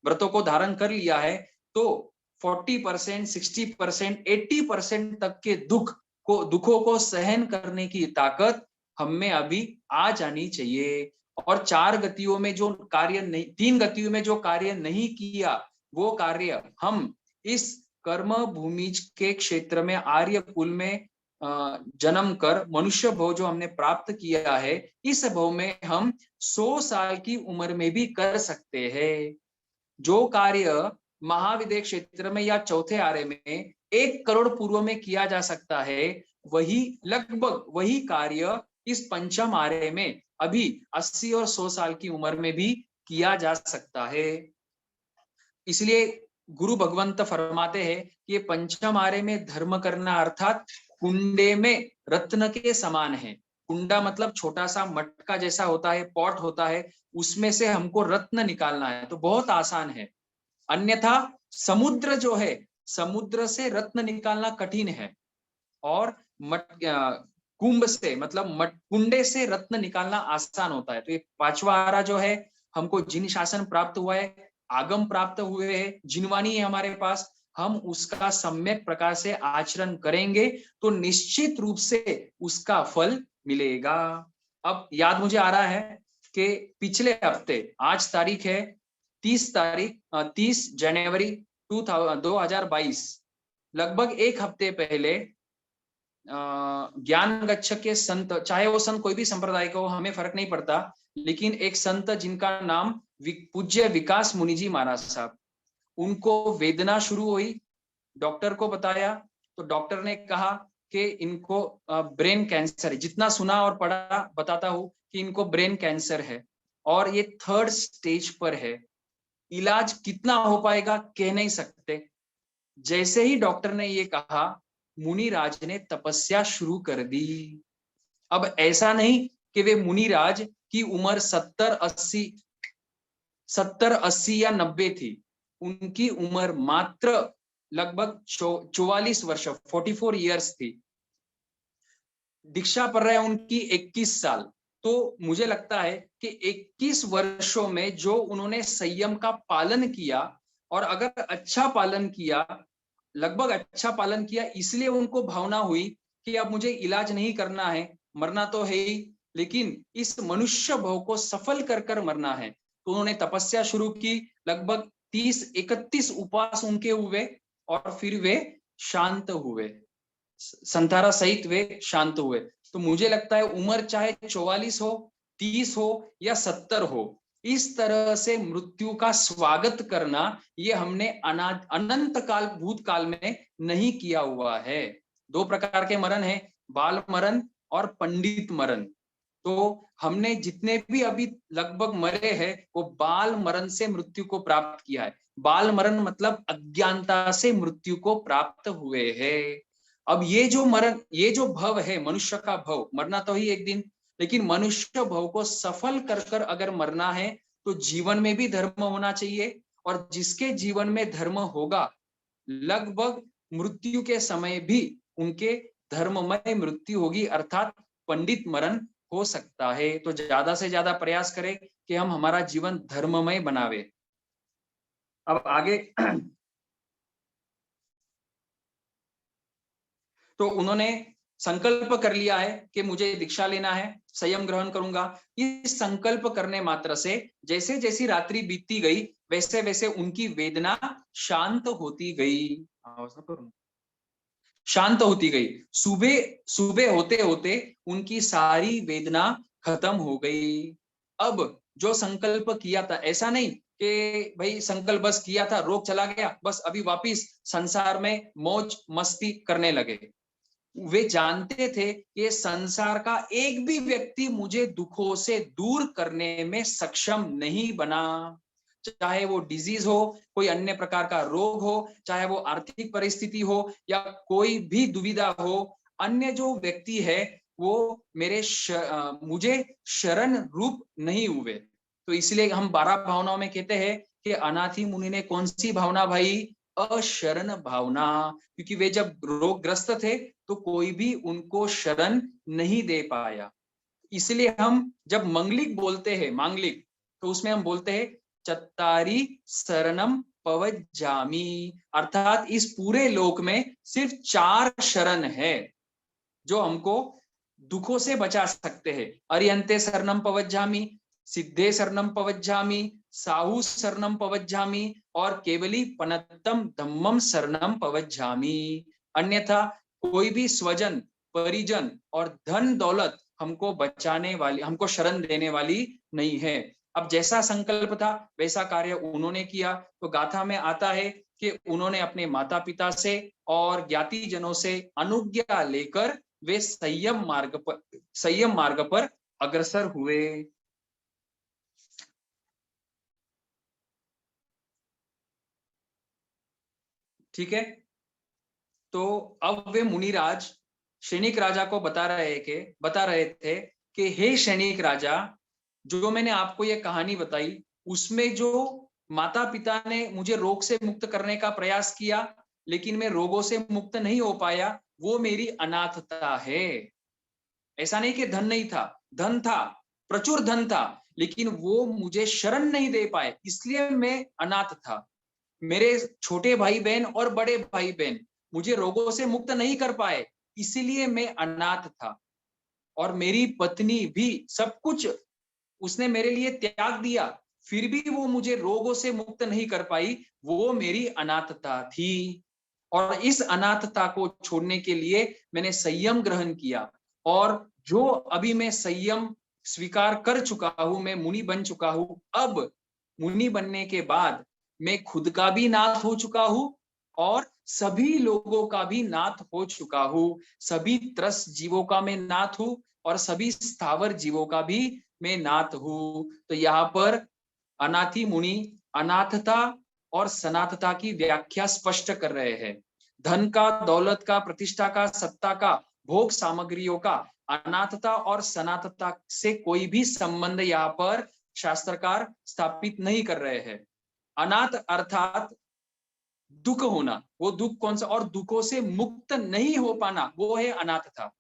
व्रतों को धारण कर लिया है, तो 40%, 60%, 80% तक के दुखों को सहन करने की ताकत हम में अभी आ जानी चाहिए। और 4 गतियों में जो कार्य नहीं, 3 गतियों में जो कार्य नहीं किया, वो कार्य हम इस कर्म भूमि के क्षेत्र में आर्य कुल में जन्म कर मनुष्य भव जो हमने प्राप्त किया है, इस भव में हम 100 साल की उम्र में भी कर सकते हैं। जो कार्य महाविद्य क्षेत्र में या चौथे आर्य में 1 करोड़ पूर्व में किया जा सकता है, वही लगभग वही कार्य इस पंचम आर्य में अभी 80 और 100 साल की उम्र में भी किया जा सकता है। इसलिए गुरु भगवंत फरमाते हैं कि ये पंचम आर्य में धर्म करना अर्थात कुंडे में रत्न के समान है। कुंडा मतलब छोटा सा मटका जैसा होता है, पॉट होता है, उसमें से हमको रत्न निकालना है, तो बहुत आसान है। अन्यथा समुद्र जो है, समुद्र से रत्न निकालना कठिन है। और कुंभ से मतलब कुंडे से रत्न निकालना आसान होता है। तो ये 5वां आरा जो है, हमको जिन शासन प्राप्त हुआ है, आगम प्राप्त हुए हैं, जिनवाणी है हमारे पास, हम उसका सम्यक प्रकार से आचरण करेंगे तो निश्चित रूप से उसका फल मिलेगा। अब याद मुझे आ रहा है कि पिछले हफ्ते, आज तारीख है 30 जनवरी 2022, लगभग 1 हफ्ते पहले ज्ञान गच्छ के संत, चाहे वो संत कोई भी संप्रदाय का हो, हमें फर्क नहीं पड़ता, लेकिन एक संत जिनका नाम पूज्य विकास मुनि जी महाराज साहब, उनको वेदना शुरू हुई, डॉक्टर को बताया, तो डॉक्टर ने कहा कि इनको ब्रेन कैंसर है। जितना सुना और पढ़ा बताता हूँ कि इनको ब्रेन कैंसर है और ये 3rd स्टेज पर है। इलाज कितना हो पाएगा कह नहीं सकते। जैसे ही डॉक्टर ने ये कहा, मुनिराज ने तपस्या शुरू कर दी। अब ऐसा नहीं कि वे मुनिराज की उम्र 70, 80 या 90 थी, उनकी उम्र मात्र लगभग 44 वर्ष, 44 इयर्स थी। दीक्षा पर रहे उनकी 21 साल। तो मुझे लगता है कि 21 वर्षों में जो उन्होंने संयम का पालन किया, और अगर अच्छा पालन किया, लगभग अच्छा पालन किया, इसलिए उनको भावना हुई कि अब मुझे इलाज नहीं करना है, मरना तो है ही, लेकिन इस मनुष्य भव को सफल कर कर मरना है। तो उन्होंने तपस्या शुरू की, लगभग 30-31 उपवास उनके हुए और फिर वे शांत हुए, संतारा सहित वे शांत हुए। तो मुझे लगता है उम्र चाहे 44 हो, 30 हो या 70 हो, इस तरह से मृत्यु का स्वागत करना ये हमने अनंत काल भूतकाल में नहीं किया हुआ है। दो प्रकार के मरण है, बाल मरण और पंडित मरण। तो हमने जितने भी अभी लगभग मरे हैं वो बाल मरण से मृत्यु को प्राप्त किया है। बाल मरण मतलब अज्ञानता से मृत्यु को प्राप्त हुए हैं। अब ये जो मरण, ये जो भव है, मनुष्य का भव, मरना तो ही एक दिन, लेकिन मनुष्य भव को सफल कर कर अगर मरना है तो जीवन में भी धर्म होना चाहिए, और जिसके जीवन में धर्म होगा लगभग मृत्यु के समय भी उनके धर्ममय मृत्यु होगी, अर्थात पंडित मरण हो सकता है। तो ज्यादा से ज्यादा प्रयास करें कि हम हमारा जीवन धर्ममय बनावे। अब आगे तो उन्होंने संकल्प कर लिया है कि मुझे दीक्षा लेना है, संयम ग्रहण करूंगा। इस संकल्प करने मात्र से जैसे जैसी रात्रि बीतती गई वैसे वैसे उनकी वेदना शांत होती गई, शांत होती गई। सुबह सुबह होते होते उनकी सारी वेदना खत्म हो गई। अब जो संकल्प किया था, ऐसा नहीं कि भाई संकल्प बस किया था, रोग चला गया, बस अभी वापिस संसार में मौज मस्ती करने लगे। वे जानते थे कि संसार का एक भी व्यक्ति मुझे दुखों से दूर करने में सक्षम नहीं बना। चाहे वो डिजीज हो, कोई अन्य प्रकार का रोग हो, चाहे वो आर्थिक परिस्थिति हो या कोई भी दुविधा हो, अन्य जो व्यक्ति है वो मुझे शरण रूप नहीं हुए। तो इसलिए हम 12 भावनाओं में कहते हैं कि अनाथी मुनि ने कौन सी भावना भाई? अशरण भावना। क्योंकि वे जब रोगग्रस्त थे तो कोई भी उनको शरण नहीं दे पाया। इसलिए हम जब मंगलिक बोलते हैं, मांगलिक, तो उसमें हम बोलते हैं चत्तारी शरणम पवज्जामि, अर्थात इस पूरे लोक में सिर्फ 4 शरण है जो हमको दुखों से बचा सकते हैं। अरियंते शरणम पवज्जामि, सिद्धे शरणम पवज्जामि, साहू शरणम पवज्जामि और केवली पनत्तम धम्मम शरणम पवज्जामि। अन्यथा कोई भी स्वजन, परिजन और धन दौलत हमको बचाने वाली, हमको शरण देने वाली नहीं है। अब जैसा संकल्प था वैसा कार्य उन्होंने किया। तो गाथा में आता है कि उन्होंने अपने माता पिता से और ज्ञाति जनों से अनुज्ञा लेकर वे संयम मार्ग पर अग्रसर हुए। ठीक है, तो अब वे मुनिराज शैनिक राजा को बता रहे थे कि हे शैनिक राजा, जो मैंने आपको ये कहानी बताई उसमें जो माता पिता ने मुझे रोग से मुक्त करने का प्रयास किया लेकिन मैं रोगों से मुक्त नहीं हो पाया, वो मेरी अनाथता है। ऐसा नहीं कि धन नहीं था, धन था, प्रचुर धन था, लेकिन वो मुझे शरण नहीं दे पाए, इसलिए मैं अनाथ था। मेरे छोटे भाई बहन और बड़े भाई बहन मुझे रोगों से मुक्त नहीं कर पाए, इसीलिए मैं अनाथ था। और मेरी पत्नी भी सब कुछ उसने मेरे लिए त्याग दिया, फिर भी वो मुझे रोगों से मुक्त नहीं कर पाई, वो मेरी अनाथता थी। और इस अनाथता को छोड़ने के लिए मैंने संयम ग्रहण किया, और जो अभी मैं संयम स्वीकार कर चुका हूं, मैं मुनि बन चुका हूं। अब मुनि बनने के बाद मैं खुद का भी नाथ हो चुका हूं और सभी लोगों का भी नाथ हो चुका हूं। सभी त्रस्त जीवों का मैं नाथ हूं और सभी स्थावर जीवों का भी मैं नाथ हूं। तो यहाँ पर अनाथी मुनि अनाथता और सनाथता की व्याख्या स्पष्ट कर रहे हैं। धन का, दौलत का, प्रतिष्ठा का, सत्ता का, भोग सामग्रियों का अनाथता और सनाथता से कोई भी संबंध यहाँ पर शास्त्रकार स्थापित नहीं कर रहे हैं। अनाथ अर्थात दुख होना, वो दुख कौन सा? और दुखों से मुक्त नहीं हो पाना, वो है अनाथता।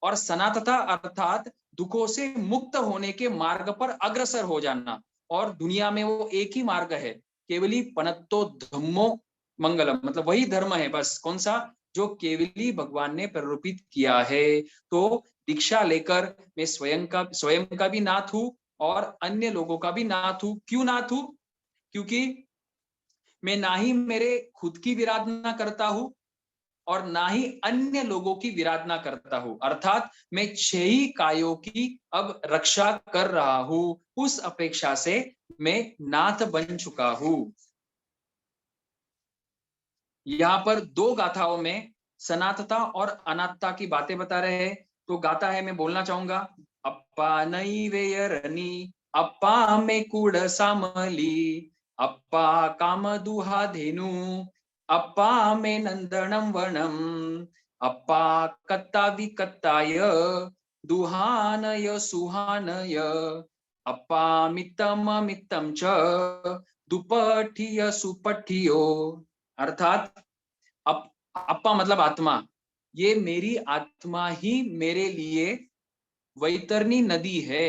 और सनातता अर्थात दुखों से मुक्त होने के मार्ग पर अग्रसर हो जाना। और दुनिया में वो एक ही मार्ग है, केवली पनत्तो धम्मो मंगलम, मतलब वही धर्म है बस। कौन सा? जो केवली भगवान ने प्ररूपित किया है। तो दीक्षा लेकर मैं स्वयं का भी नाथ हूं और अन्य लोगों का भी नाथ हूं। क्यों नाथ हूं? क्योंकि मैं ना ही मेरे खुद की विराधना करता हूं और ना ही अन्य लोगों की विराधना करता हूं, अर्थात मैं 6 ही कायों की अब रक्षा कर रहा हूं। उस अपेक्षा से मैं नाथ बन चुका हूं। यहाँ पर 2 गाथाओं में सनातता और अनात्ता की बातें बता रहे हैं। तो गाथा है, मैं बोलना चाहूंगा। अप्पा नई वेयरनी, अप्पा में कूड़ सामली, अप्पा काम दुहा धेनु, अप्पा में नंदनम वनम, अप्पा कत्ता विकत्ताय दुहानय सुहानय, अप्पा मित्तम मित्तम च दुपठिय सुपठियो। अर्थात अप्पा मतलब आत्मा, ये मेरी आत्मा ही मेरे लिए वैतरणी नदी है।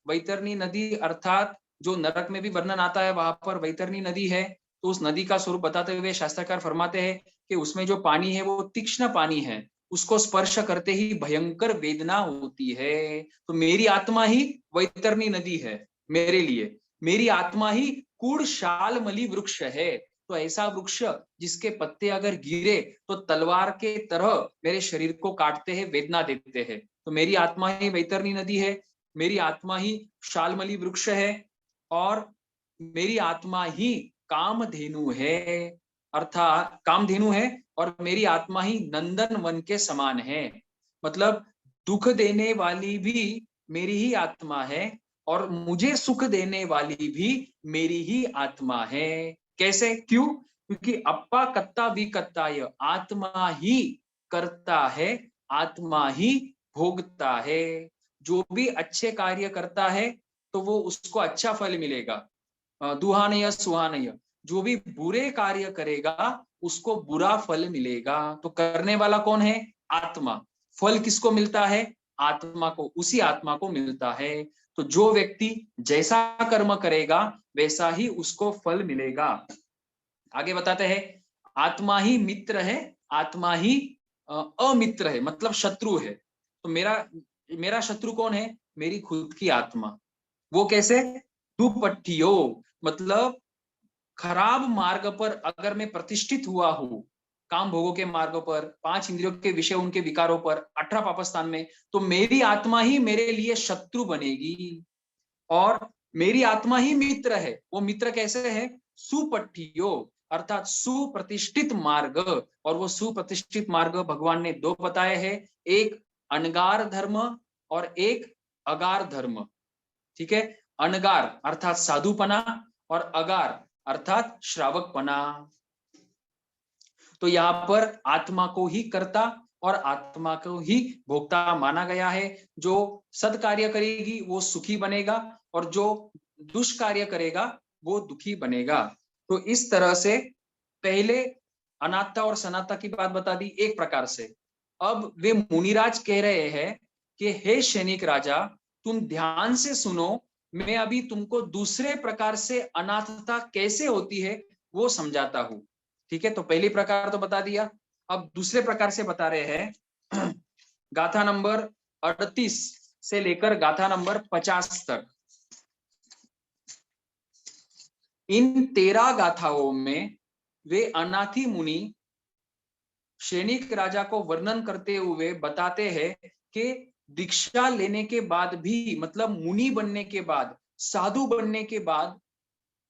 वैतरणी नदी अर्थात जो नरक में भी वर्णन आता है, वहां पर वैतरणी नदी है। तो उस नदी का स्वरूप बताते हुए शास्त्रकार फरमाते हैं कि उसमें जो पानी है वो तीक्ष्ण पानी है, उसको स्पर्श करते ही भयंकर वेदना होती है। तो मेरी आत्मा ही वैतरणी नदी है मेरे लिए। मेरी आत्मा ही कूड़ शालमली वृक्ष है। तो ऐसा वृक्ष जिसके पत्ते अगर गिरे तो तलवार के तरह मेरे शरीर को काटते हैं, वेदना देते हैं। तो मेरी आत्मा ही वैतरणी नदी है, मेरी आत्मा ही शालमली वृक्ष है, और मेरी आत्मा ही कामधेनु है, अर्थात कामधेनु है, और मेरी आत्मा ही नंदन वन के समान है। मतलब दुख देने वाली भी मेरी ही आत्मा है और मुझे सुख देने वाली भी मेरी ही आत्मा है। कैसे? क्यों? क्योंकि अप्पा कत्ता विकत्ताय, आत्मा ही करता है, आत्मा ही भोगता है। जो भी अच्छे कार्य करता है तो वो उसको अच्छा फल मिलेगा, दुहानय सुहानय। जो भी बुरे कार्य करेगा उसको बुरा फल मिलेगा। तो करने वाला कौन है? आत्मा। फल किसको मिलता है? आत्मा को, उसी आत्मा को मिलता है। तो जो व्यक्ति जैसा कर्म करेगा वैसा ही उसको फल मिलेगा। आगे बताते हैं, आत्मा ही मित्र है, आत्मा ही अमित्र है, मतलब शत्रु है। तो मेरा शत्रु कौन है? मेरी खुद की आत्मा। वो कैसे? दुपट्टियो, मतलब खराब मार्ग पर अगर मैं प्रतिष्ठित हुआ हूं, काम भोगों के मार्गों पर, 5 इंद्रियों के विषय, उनके विकारों पर, 18 पापस्थान में, तो मेरी आत्मा ही मेरे लिए शत्रु बनेगी और मेरी आत्मा ही मित्र है। वो मित्र कैसे है? सुपठियो, अर्थात सुप्रतिष्ठित मार्ग। और वो सुप्रतिष्ठित मार्ग भगवान ने 2 बताए हैं, एक अनगार धर्म और एक अगार धर्म। ठीक है? अनगार अर्थात साधुपना और अगार अर्थात श्रावकपना। तो यहाँ पर आत्मा को ही कर्ता और आत्मा को ही भोक्ता माना गया है। जो सत्कार्य करेगी वो सुखी बनेगा और जो दुष्कार्य करेगा वो दुखी बनेगा। तो इस तरह से पहले अनात्ता और सनात्ता की बात बता दी एक प्रकार से। अब वे मुनिराज कह रहे हैं कि हे सैनिक राजा, तुम ध्यान से सुनो, मैं अभी तुमको दूसरे प्रकार से अनाथता कैसे होती है वो समझाता हूं। ठीक है? तो पहली प्रकार तो बता दिया, अब दूसरे प्रकार से बता रहे हैं। गाथा नंबर 38 से लेकर गाथा नंबर 50 तक। इन 13 गाथाओं में वे अनाथी मुनि सैनिक राजा को वर्णन करते हुए बताते हैं कि दीक्षा लेने के बाद भी, मतलब मुनि बनने के बाद, साधु बनने के बाद,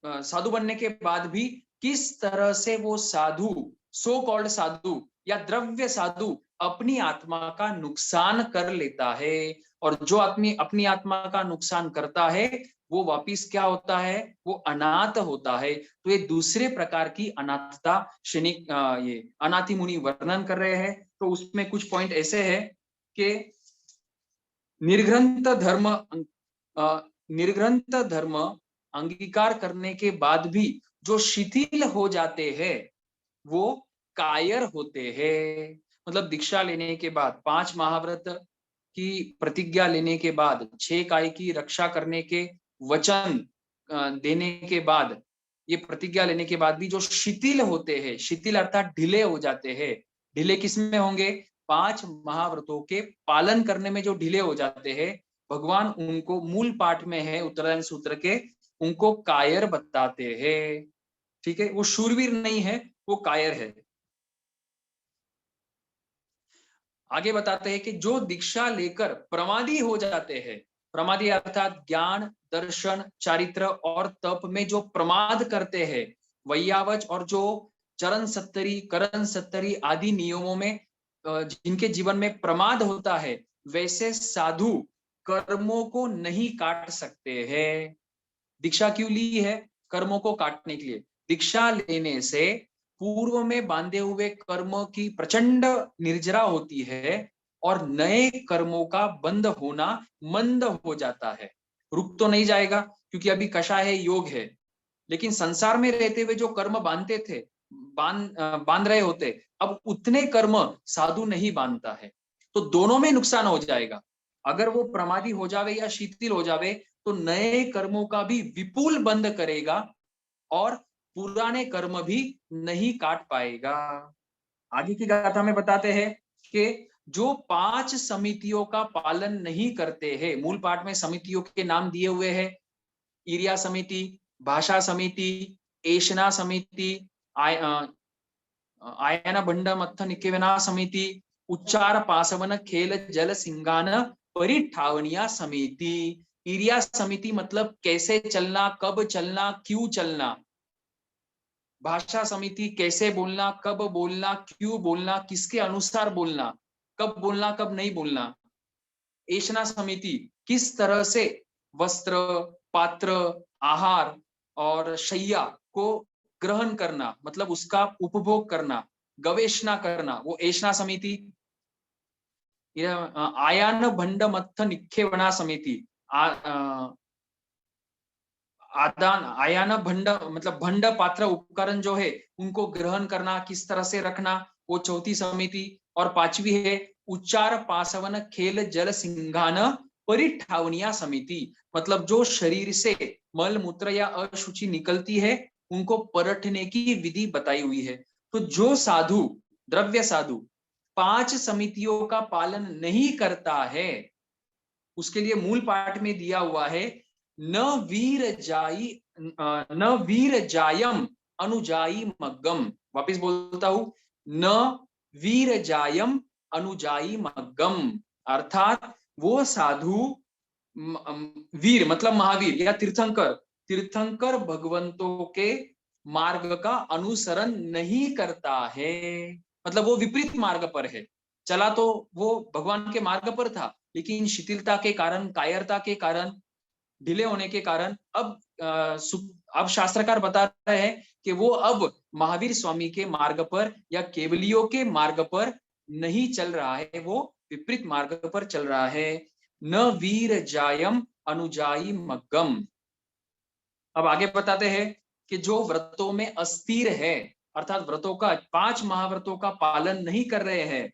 साधु बनने के बाद भी किस तरह से वो साधु, सो कॉल्ड साधु या द्रव्य साधु, अपनी आत्मा का नुकसान कर लेता है। और जो आदमी अपनी आत्मा का नुकसान करता है वो वापिस क्या होता है? वो अनाथ होता है। तो ये दूसरे प्रकार की अनाथता शनिक ये अनाथी मुनि वर्णन कर रहे हैं। तो उसमें कुछ पॉइंट ऐसे है कि निर्ग्रंथ धर्म, निर्ग्रंथ धर्म अंगीकार करने के बाद भी जो शिथिल हो जाते हैं वो कायर होते हैं। मतलब दीक्षा लेने के बाद, 5 महाव्रत की प्रतिज्ञा लेने के बाद, 6 काय की रक्षा करने के वचन देने के बाद, ये प्रतिज्ञा लेने के बाद भी जो शिथिल होते हैं, शिथिल अर्थात ढीले हो जाते हैं, ढीले किस में होंगे? 5 महाव्रतों के पालन करने में जो ढीले हो जाते हैं, भगवान उनको मूल पाठ में है उत्तरायण सूत्र के, उनको कायर बताते हैं। ठीक है, वो शूरवीर नहीं है, वो कायर है। आगे बताते हैं कि जो दीक्षा लेकर प्रमादी हो जाते हैं, प्रमादी अर्थात ज्ञान, दर्शन, चारित्र और तप में जो प्रमाद करते हैं, वैयावच और जो चरण सत्तरी, करण सत्तरी आदि नियमों में जिनके जीवन में प्रमाद होता है, वैसे साधु कर्मों को नहीं काट सकते हैं। दीक्षा क्यों ली है? कर्मों को काटने के लिए। दीक्षा लेने से पूर्व में बांधे हुए कर्मों की प्रचंड निर्जरा होती है और नए कर्मों का बंद होना मंद हो जाता है। रुक तो नहीं जाएगा क्योंकि अभी कषाय है, योग है, लेकिन संसार में रहते हुए जो कर्म बांधते थे, बांध रहे होते, अब उतने कर्म साधु नहीं बांधता है, तो दोनों में नुकसान हो जाएगा। अगर वो प्रमादी हो जावे या शिथिल हो जावे तो नए कर्मों का भी विपुल बंद करेगा और पुराने कर्म भी नहीं काट पाएगा। आगे की गाथा में बताते हैं कि जो 5 समितियों का पालन नहीं करते हैं, मूल पाठ में समितियों के नाम दिए हुए हैं, ईर्या समिति, भाषा समिति, एशना समिति, आयन भंड मत्थ निकेवना समिति, उच्चार पासवन खेल जल सिंगान परिठावनिया समिति। ईर्या समिति मतलब कैसे चलना, कब चलना, क्यों चलना। भाषा समिति कैसे बोलना, कब बोलना, क्यों बोलना, किसके अनुसार बोलना, कब बोलना, कब नहीं बोलना। एशना समिति किस तरह से वस्त्र, पात्र, आहार और शैया को ग्रहण करना, मतलब उसका उपभोग करना, गवेषणा करना, वो एशना समिति। आयान भंड मत्थ निक्षेपणा समिति, आदान आयान भंड मतलब भंड पात्र उपकरण जो है उनको ग्रहण करना, किस तरह से रखना, वो चौथी समिति। और पांचवी है उच्चार पासवन खेल जल सिंघान परिठावनिया समिति, मतलब जो शरीर से मल मूत्र या अशुचि निकलती है उनको परखने की विधि बताई हुई है। तो जो साधु, द्रव्य साधु 5 समितियों का पालन नहीं करता है, उसके लिए मूल पाठ में दिया हुआ है न वीर जायम अनुजाई मग्गम। वापिस बोलता हूं, न वीर जायम अनुजाई मग्गम, अर्थात वो साधु वीर मतलब महावीर या तीर्थंकर, तीर्थंकर भगवंतों के मार्ग का अनुसरण नहीं करता है, मतलब वो विपरीत मार्ग पर है। चला तो वो भगवान के मार्ग पर था, लेकिन शिथिलता के कारण, कायरता के कारण, ढीले होने के कारण अब शास्त्रकार बता रहे हैं कि वो अब महावीर स्वामी के मार्ग पर या केवलियों के मार्ग पर नहीं चल रहा है, वो विपरीत मार्ग पर चल रहा है। न वीर जायम अनुजाई मग्गम। अब आगे बताते हैं कि जो व्रतों में अस्थिर है, अर्थात व्रतों का 5 महाव्रतों का पालन नहीं कर रहे हैं,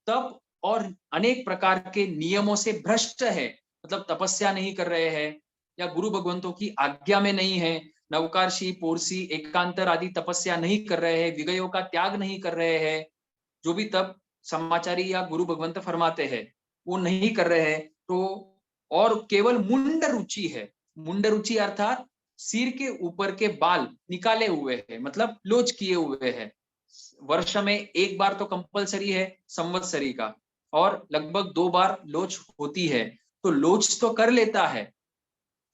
तब और अनेक प्रकार के नियमों से भ्रष्ट है, मतलब तपस्या नहीं कर रहे हैं या गुरु भगवंतों की आज्ञा में नहीं है, नवकार्षी, पोरसी, एकांतर आदि तपस्या नहीं कर रहे हैं, विगयों का त्याग नहीं कर रहे हैं, जो भी तप समाचारी या गुरु भगवंत फरमाते हैं वो नहीं कर रहे हैं, तो और केवल मुंड रुचि है। मुंड रुचि अर्थात सिर के ऊपर के बाल निकाले हुए हैं, मतलब लोच किए हुए हैं। वर्ष में एक बार तो कंपलसरी है संवत्सरी का, और लगभग 2 बार लोच होती है, तो लोच तो कर लेता है,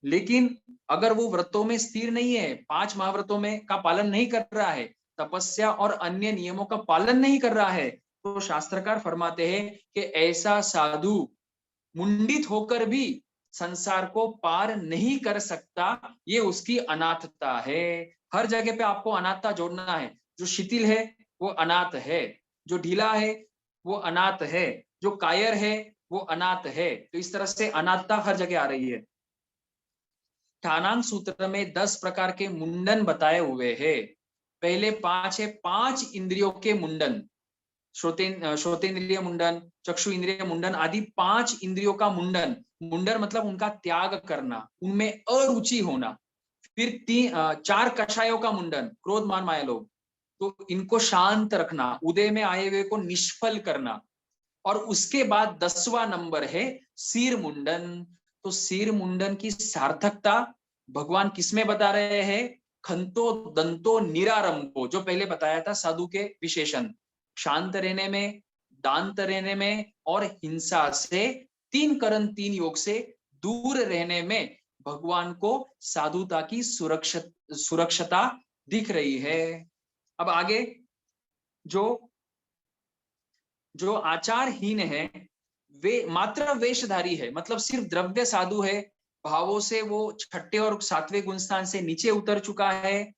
लेकिन अगर वो व्रतों में स्थिर नहीं है, 5 महाव्रतों में का पालन नहीं कर रहा है, तपस्या और अन्य नियमों का पालन नहीं कर रहा है, तो शास्त्रकार फरमाते हैं कि ऐसा साधु मुंडित होकर भी संसार को पार नहीं कर सकता, ये उसकी अनाथता है। हर जगह पे आपको अनाथता जोड़ना है। जो शिथिल है वो अनाथ है, जो ढीला है वो अनाथ है, जो कायर है वो अनाथ है। तो इस तरह से अनाथता हर जगह आ रही है। ठानांग सूत्र में 10 प्रकार के मुंडन बताए हुए हैं। पहले 5 है 5 इंद्रियों के मुंडन, श्रोतेंद्रिय मुंडन, चक्षु इंद्रिय मुंडन आदि 5 इंद्रियों का मुंडन। मुंडन मतलब उनका त्याग करना, उनमें अरुचि होना। फिर 4 कषायों का मुंडन, क्रोध मान माया लोभ, तो इनको शांत रखना, उदय में आए हुए को निष्फल करना। और उसके बाद 10वां नंबर है सिर मुंडन। तो सिर मुंडन की सार्थकता भगवान किसमें बता रहे हैं? खंतो दंतो निरारंभो, जो पहले बताया था साधु के विशेषण, शांत रहने में, दांत रहने में और हिंसा से, 3 करण 3 योग से दूर रहने में भगवान को साधुता की सुरक्षता दिख रही है। अब आगे, जो जो आचारहीन है, वे मात्र वेशधारी है, मतलब सिर्फ द्रव्य साधु है, भावों से वो 6ठे और 7वें गुण स्थान से नीचे उतर चुका है।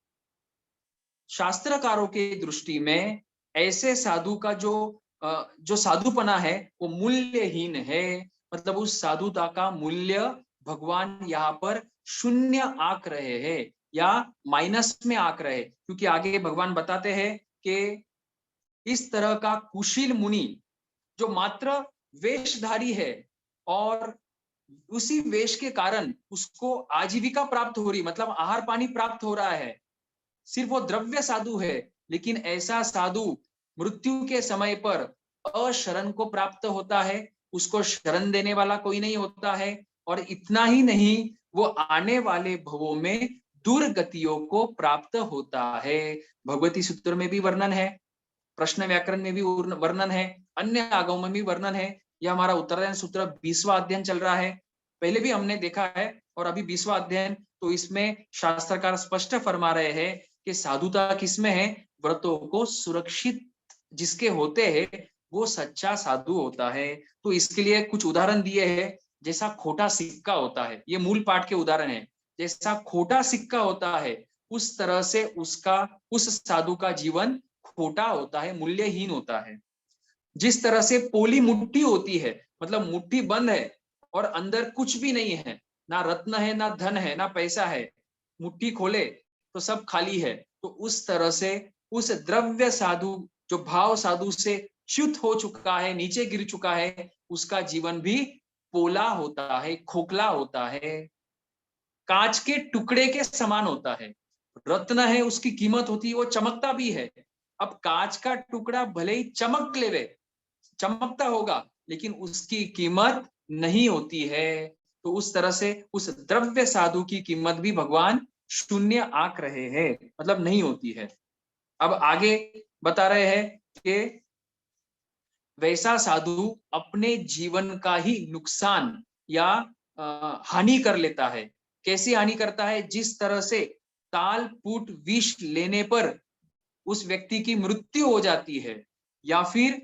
शास्त्रकारों के दृष्टि में ऐसे साधु का जो साधुपना है वो मूल्यहीन है, मतलब उस साधुता का मूल्य भगवान यहाँ पर शून्य आंक रहे हैं या माइनस में आंक रहे, क्योंकि आगे भगवान बताते हैं कि इस तरह का कुशील मुनि जो मात्र वेशधारी है और उसी वेश के कारण उसको आजीविका प्राप्त हो रही, मतलब आहार पानी प्राप्त हो रहा है, सिर्फ वो द्रव्य साधु है, लेकिन ऐसा साधु मृत्यु के समय पर अशरण को प्राप्त होता है, उसको शरण देने वाला कोई नहीं होता है। और इतना ही नहीं, वो आने वाले भवों में दुर्गतियों को प्राप्त होता है। भगवती सूत्र में भी वर्णन है, प्रश्न व्याकरण में भी वर्णन है, अन्य आगमों में भी वर्णन है। यह हमारा उत्तरायण सूत्र 20वां अध्ययन चल रहा है, पहले भी हमने देखा है और अभी 20वां अध्ययन। तो इसमें शास्त्रकार स्पष्ट फरमा रहे हैं कि साधुता किसमें है? व्रतों को सुरक्षित जिसके होते हैं वो सच्चा साधु होता है। तो इसके लिए कुछ उदाहरण दिए हैं, जैसा खोटा सिक्का होता है, ये मूल पाठ के उदाहरण है, जैसा खोटा सिक्का होता है उस तरह से उस साधु का जीवन खोटा होता है, मूल्यहीन होता है। जिस तरह से पोली मुट्ठी होती है, मतलब मुट्ठी बंद है और अंदर कुछ भी नहीं है, ना रत्न है, ना धन है, ना पैसा है, मुट्ठी खोले तो सब खाली है। तो उस तरह से उस द्रव्य साधु, जो भाव साधु से च्युत हो चुका है, नीचे गिर चुका है, उसका जीवन भी पोला होता है, खोखला होता है, कांच के टुकड़े के समान होता है। रत्न है, उसकी कीमत होती है, वो चमकता भी है। अब कांच का टुकड़ा भले ही चमक ले, चमकता होगा, लेकिन उसकी कीमत नहीं होती है। तो उस तरह से उस द्रव्य साधु की कीमत भी भगवान शून्य आंक रहे हैं, मतलब नहीं होती है। अब आगे बता रहे हैं कि वैसा साधु अपने जीवन का ही नुकसान या हानि कर लेता है। कैसी हानि करता है? जिस तरह से ताल फूट विष लेने पर उस व्यक्ति की मृत्यु हो जाती है, या फिर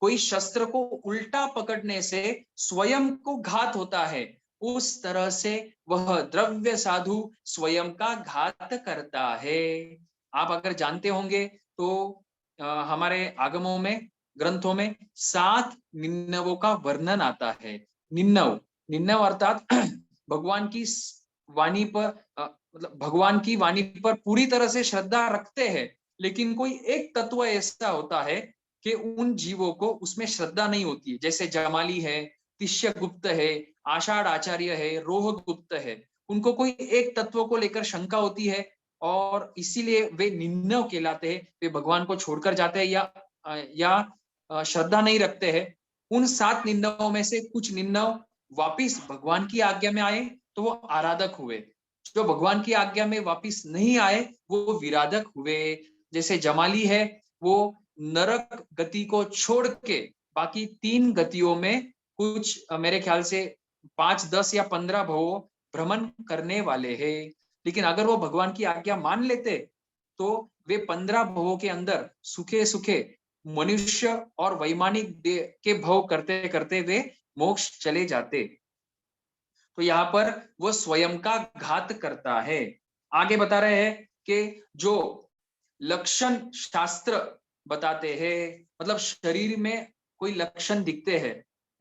कोई शस्त्र को उल्टा पकड़ने से स्वयं को घात होता है, उस तरह से वह द्रव्य साधु स्वयं का घात करता है। आप अगर जानते होंगे तो हमारे आगमों में, ग्रंथों में 7 निन्नवों का वर्णन आता है। निन्नव, निन्नव अर्थात भगवान की वाणी पर, मतलब भगवान की वाणी पर पूरी तरह से श्रद्धा रखते हैं, लेकिन कोई एक तत्व ऐसा होता है कि उन जीवों को उसमें श्रद्धा नहीं होती है, जैसे जमाली है, तिष्य गुप्त है, आषाढ़ आचार्य है, रोह गुप्त है। उनको कोई एक तत्व को लेकर शंका होती है और इसीलिए वे निन्नव कहलाते हैं, वे भगवान को छोड़कर जाते हैं या श्रद्धा नहीं रखते हैं। उन 7 निन्नवों में से कुछ निन्नव वापिस भगवान की आज्ञा में आए तो वो आराधक हुए, जो भगवान की आज्ञा में वापिस नहीं आए वो विराधक हुए। जैसे जमाली है, वो नरक गति को छोड़ के बाकी 3 गतियों में कुछ मेरे ख्याल से 5, 10 या 15 भवों भ्रमण करने वाले हैं। लेकिन अगर वो भगवान की आज्ञा मान लेते तो वे 15 भवों के अंदर सुखे सुखे मनुष्य और वैमानिक के भव करते करते वे मोक्ष चले जाते। तो यहाँ पर वो स्वयं का घात करता है। आगे बता रहे हैं कि जो लक्षण शास्त्र बताते हैं, मतलब शरीर में कोई लक्षण दिखते हैं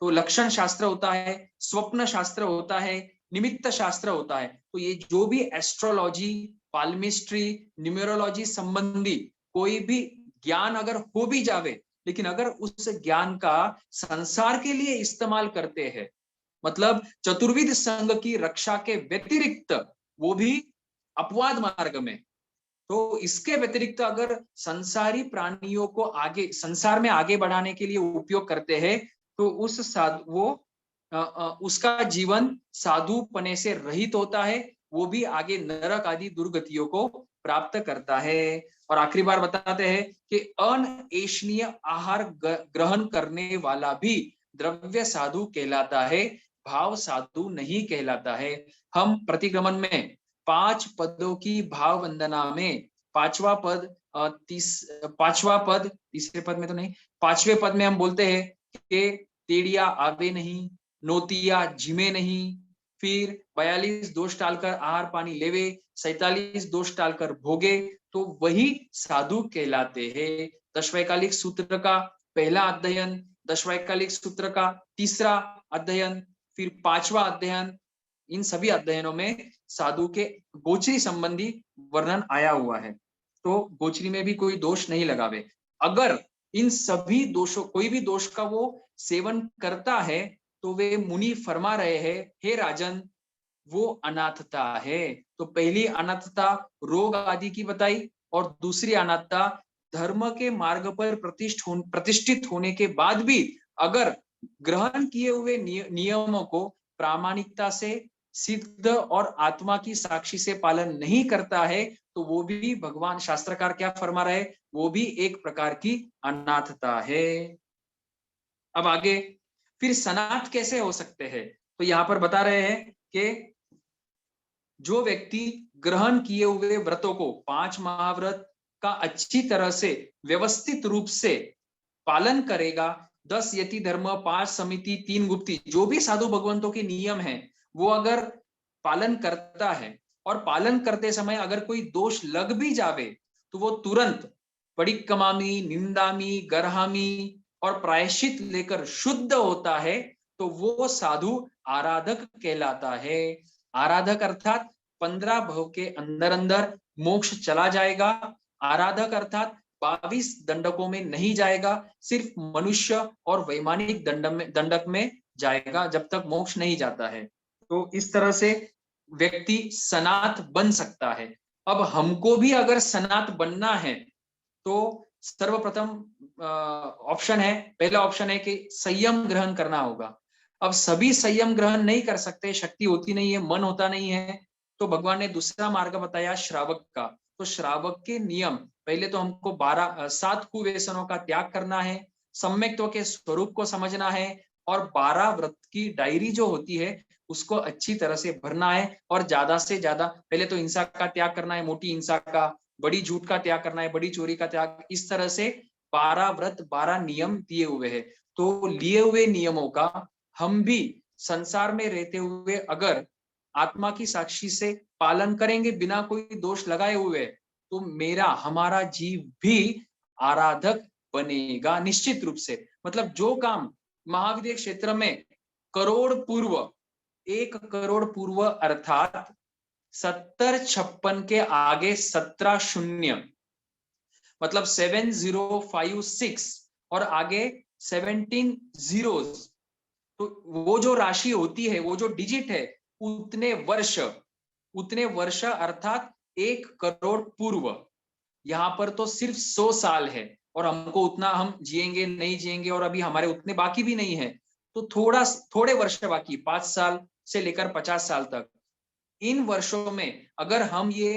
तो लक्षण शास्त्र होता है, स्वप्न शास्त्र होता है, निमित्त शास्त्र होता है। तो ये जो भी एस्ट्रोलॉजी, पाल्मिस्ट्री, न्यूमेरोलॉजी संबंधी कोई भी ज्ञान अगर हो भी जावे, लेकिन अगर उस ज्ञान का संसार के लिए इस्तेमाल करते हैं, मतलब चतुर्विध संघ की रक्षा के व्यतिरिक्त, वो भी अपवाद मार्ग में, तो इसके व्यतिरिक्त अगर संसारी प्राणियों को आगे संसार में आगे बढ़ाने के लिए उपयोग करते हैं तो उस साधु वो उसका जीवन साधुपने से रहित होता है, वो भी आगे नरक आदि दुर्गतियों को प्राप्त करता है। और आखिरी बार बताते हैं कि अनऐषणीय आहार ग्रहण करने वाला भी द्रव्य साधु कहलाता है, भाव साधु नहीं कहलाता है। हम प्रतिक्रमण में 5 पदों की भाव वंदना में पांचवा पद पांचवा पद तीसरे पद में तो नहीं, पांचवें पद में हम बोलते हैं कि तेड़िया आवे नहीं, नोतिया जिमे नहीं, फिर 42 दोष टालकर आहार पानी लेवे, 47 दोष टालकर भोगे, तो वही साधु कहलाते हैं। दशवैकालिक सूत्र का पहला अध्ययन, दशवैकालिक सूत्र का तीसरा अध्ययन, फिर पांचवा अध्ययन, इन सभी अध्ययनों में साधु के गोचरी संबंधी वर्णन आया हुआ है। तो गोचरी में भी कोई दोष नहीं लगावे। अगर इन सभी दोषों कोई भी दोष का वो सेवन करता है तो वे मुनि फरमा रहे हैं, हे राजन वो अनाथता है। तो पहली अनाथता रोग आदि की बताई और दूसरी अनाथता धर्म के मार्ग पर प्रतिष्ठित होने के बाद भी अगर ग्रहण किए हुए नियमों को प्रामाणिकता से सिद्ध और आत्मा की साक्षी से पालन नहीं करता है तो वो भी भगवान शास्त्रकार क्या फरमा रहे, वो भी एक प्रकार की अनाथता है। अब आगे फिर सनाथ कैसे हो सकते हैं, तो यहां पर बता रहे हैं कि जो व्यक्ति ग्रहण किए हुए व्रतों को 5 महाव्रत का अच्छी तरह से व्यवस्थित रूप से पालन करेगा, 10 यति धर्म, 5 समिति, 3 गुप्ती, जो भी साधु भगवंतों के नियम हैं वो अगर पालन करता है और पालन करते समय अगर कोई दोष लग भी जावे तो वो तुरंत पडिक्कमामी, निंदामी, गरहामी और प्रायश्चित लेकर शुद्ध होता है, तो वो साधु आराधक कहलाता है। आराधक अर्थात 15 भव के अंदर अंदर मोक्ष चला जाएगा। आराधक अर्थात 22 दंडकों में नहीं जाएगा, सिर्फ मनुष्य और वैमानिक दंडक में जाएगा जब तक मोक्ष नहीं जाता है। तो इस तरह से व्यक्ति सनात बन सकता है। अब हमको भी अगर सनात बनना है तो सर्वप्रथम ऑप्शन है, पहला ऑप्शन है कि संयम ग्रहण करना होगा। अब सभी संयम ग्रहण नहीं कर सकते, शक्ति होती नहीं है, मन होता नहीं है, तो भगवान ने दूसरा मार्ग बताया श्रावक का। तो श्रावक के नियम, पहले तो हमको 7 कुव्यसनों का त्याग करना है, सम्यक्त्व के स्वरूप को समझना है और 12 व्रत की डायरी जो होती है उसको अच्छी तरह से भरना है और ज्यादा से ज्यादा पहले तो हिंसा का त्याग करना है, मोटी हिंसा का, बड़ी झूठ का त्याग करना है, बड़ी चोरी का त्याग, इस तरह से 12 व्रत 12 नियम दिए हुए हैं। तो लिए हुए नियमों का हम भी संसार में रहते हुए अगर आत्मा की साक्षी से पालन करेंगे बिना कोई दोष लगाए हुए, तो हमारा जीव भी आराधक बनेगा निश्चित रूप से। मतलब जो काम महाविद्य क्षेत्र में करोड़ पूर्व, 1 करोड़ पूर्व अर्थात 7056 के आगे 17 शून्य, मतलब 7056 और आगे 17 जीरोस, तो वो जो राशि होती है, वो जो डिजिट है, उतने वर्ष अर्थात 1 करोड़ पूर्व। यहाँ पर तो सिर्फ 100 साल है और हमको उतना हम जिएंगे नहीं जिएंगे और अभी हमारे उतने बाकी भी नहीं है, तो थोड़े वर्ष बाकी, 5 साल से लेकर 50 साल तक। इन वर्षों में अगर हम ये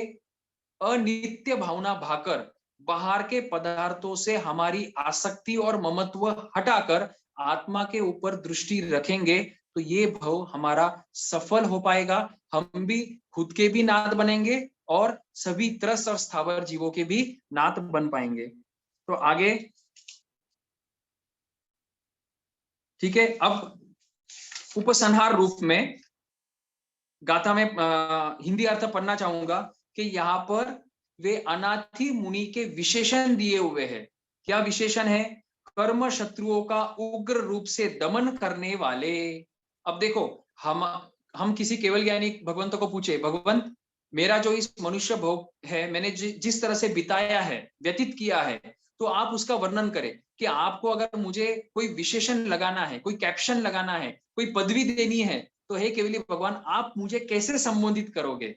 अनित्य भावना भाकर बाहर के पदार्थों से हमारी आसक्ति और ममत्व हटाकर आत्मा के ऊपर दृष्टि रखेंगे तो ये भव हमारा सफल हो पाएगा। हम भी खुद के भी नाथ बनेंगे और सभी त्रस्त और स्थावर जीवों के भी नाथ बन पाएंगे। तो आगे ठीक है, अब उपसंहार रूप में गाथा में हिंदी अर्थ पढ़ना चाहूंगा कि यहाँ पर वे अनाथी मुनि के विशेषण दिए हुए हैं। क्या विशेषण है? कर्म शत्रुओं का उग्र रूप से दमन करने वाले। अब देखो, हम किसी केवल ज्ञानी भगवंत को पूछे, भगवंत मेरा जो इस मनुष्य भोग है, मैंने जिस तरह से बिताया है, व्यतीत किया है, तो आप उसका वर्णन करें कि आपको अगर मुझे कोई विशेषण लगाना है, कोई कैप्शन लगाना है, कोई पदवी देनी है, तो हे केवली भगवान आप मुझे कैसे संबोधित करोगे?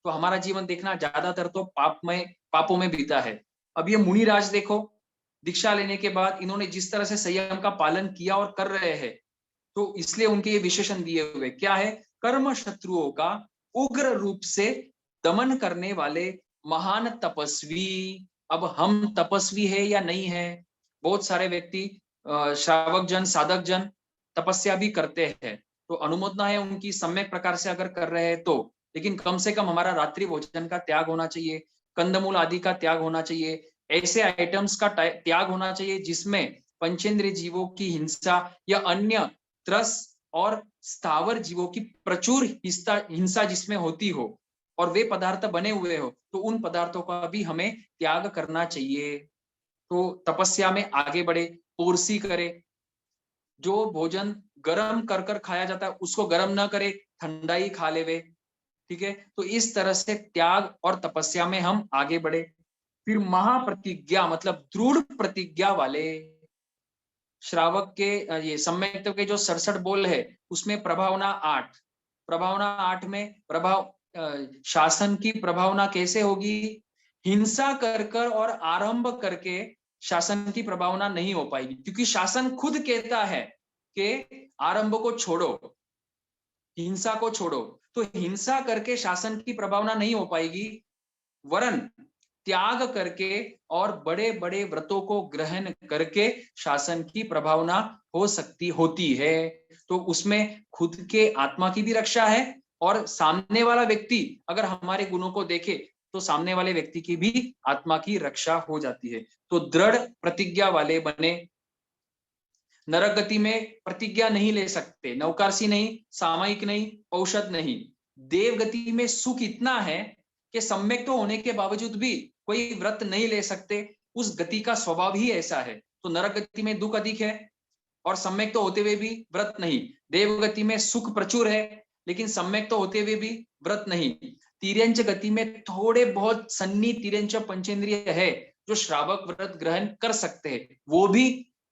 तो हमारा जीवन देखना ज्यादातर तो पापों में बीता है। अब ये मुनिराज देखो, दीक्षा लेने के बाद इन्होंने जिस तरह से संयम का पालन किया और कर रहे हैं, तो इसलिए उनके ये विशेषण दिए हुए क्या है, कर्म शत्रुओं का उग्र रूप से दमन करने वाले महान तपस्वी। अब हम तपस्वी है या नहीं है? बहुत सारे व्यक्ति श्रावक जन, साधक जन तपस्या भी करते हैं, तो अनुमोदना है उनकी, सम्यक प्रकार से अगर कर रहे हैं तो। लेकिन कम से कम हमारा रात्रि भोजन का त्याग होना चाहिए, कंदमूल आदि का त्याग होना चाहिए, ऐसे आइटम्स का त्याग होना चाहिए जिसमें पंचेंद्रिय जीवों की हिंसा या अन्य त्रस और स्थावर जीवों की प्रचुर हिंसा जिसमें होती हो और वे पदार्थ बने हुए हो, तो उन पदार्थों का भी हमें त्याग करना चाहिए। तो तपस्या में आगे बढ़े, पोरसी करे, जो भोजन गर्म कर कर खाया जाता है उसको गर्म ना करे, ठंडा ही खा लेवे। ठीक है, तो इस तरह से त्याग और तपस्या में हम आगे बढ़े। फिर महाप्रतिज्ञा मतलब दृढ़ प्रतिज्ञा वाले श्रावक के ये सम्यक के जो 67 बोल है उसमें प्रभावना 8, प्रभावना 8 में प्रभाव शासन की प्रभावना कैसे होगी, हिंसा कर कर और आरंभ करके शासन की प्रभावना नहीं हो पाएगी, क्योंकि शासन खुद कहता है कि आरंभ को छोड़ो, हिंसा को छोड़ो। तो हिंसा करके शासन की प्रभावना नहीं हो पाएगी, वरन त्याग करके और बड़े बड़े व्रतों को ग्रहण करके शासन की प्रभावना होती है। तो उसमें खुद के आत्मा की भी रक्षा है और सामने वाला व्यक्ति अगर हमारे गुणों को देखे तो सामने वाले व्यक्ति की भी आत्मा की रक्षा हो जाती है। तो दृढ़ प्रतिज्ञा वाले बने। नरक गति में प्रतिज्ञा नहीं ले सकते, नवकारसी नहीं, सामयिक नहीं, औषध नहीं। देव गति में सुख इतना है कि सम्यक तो होने के बावजूद भी कोई व्रत नहीं ले सकते, उस गति का स्वभाव ही ऐसा है। तो नरक गति में दुख अधिक है और सम्यक तो होते हुए भी व्रत नहीं। देव गति में सुख प्रचुर है लेकिन सम्यक तो होते हुए भी व्रत नहीं। तिर्यंच गति में थोड़े बहुत सन्नी तिर्यंच पंचेंद्रिय है जो श्रावक व्रत ग्रहण कर सकते हैं, वो भी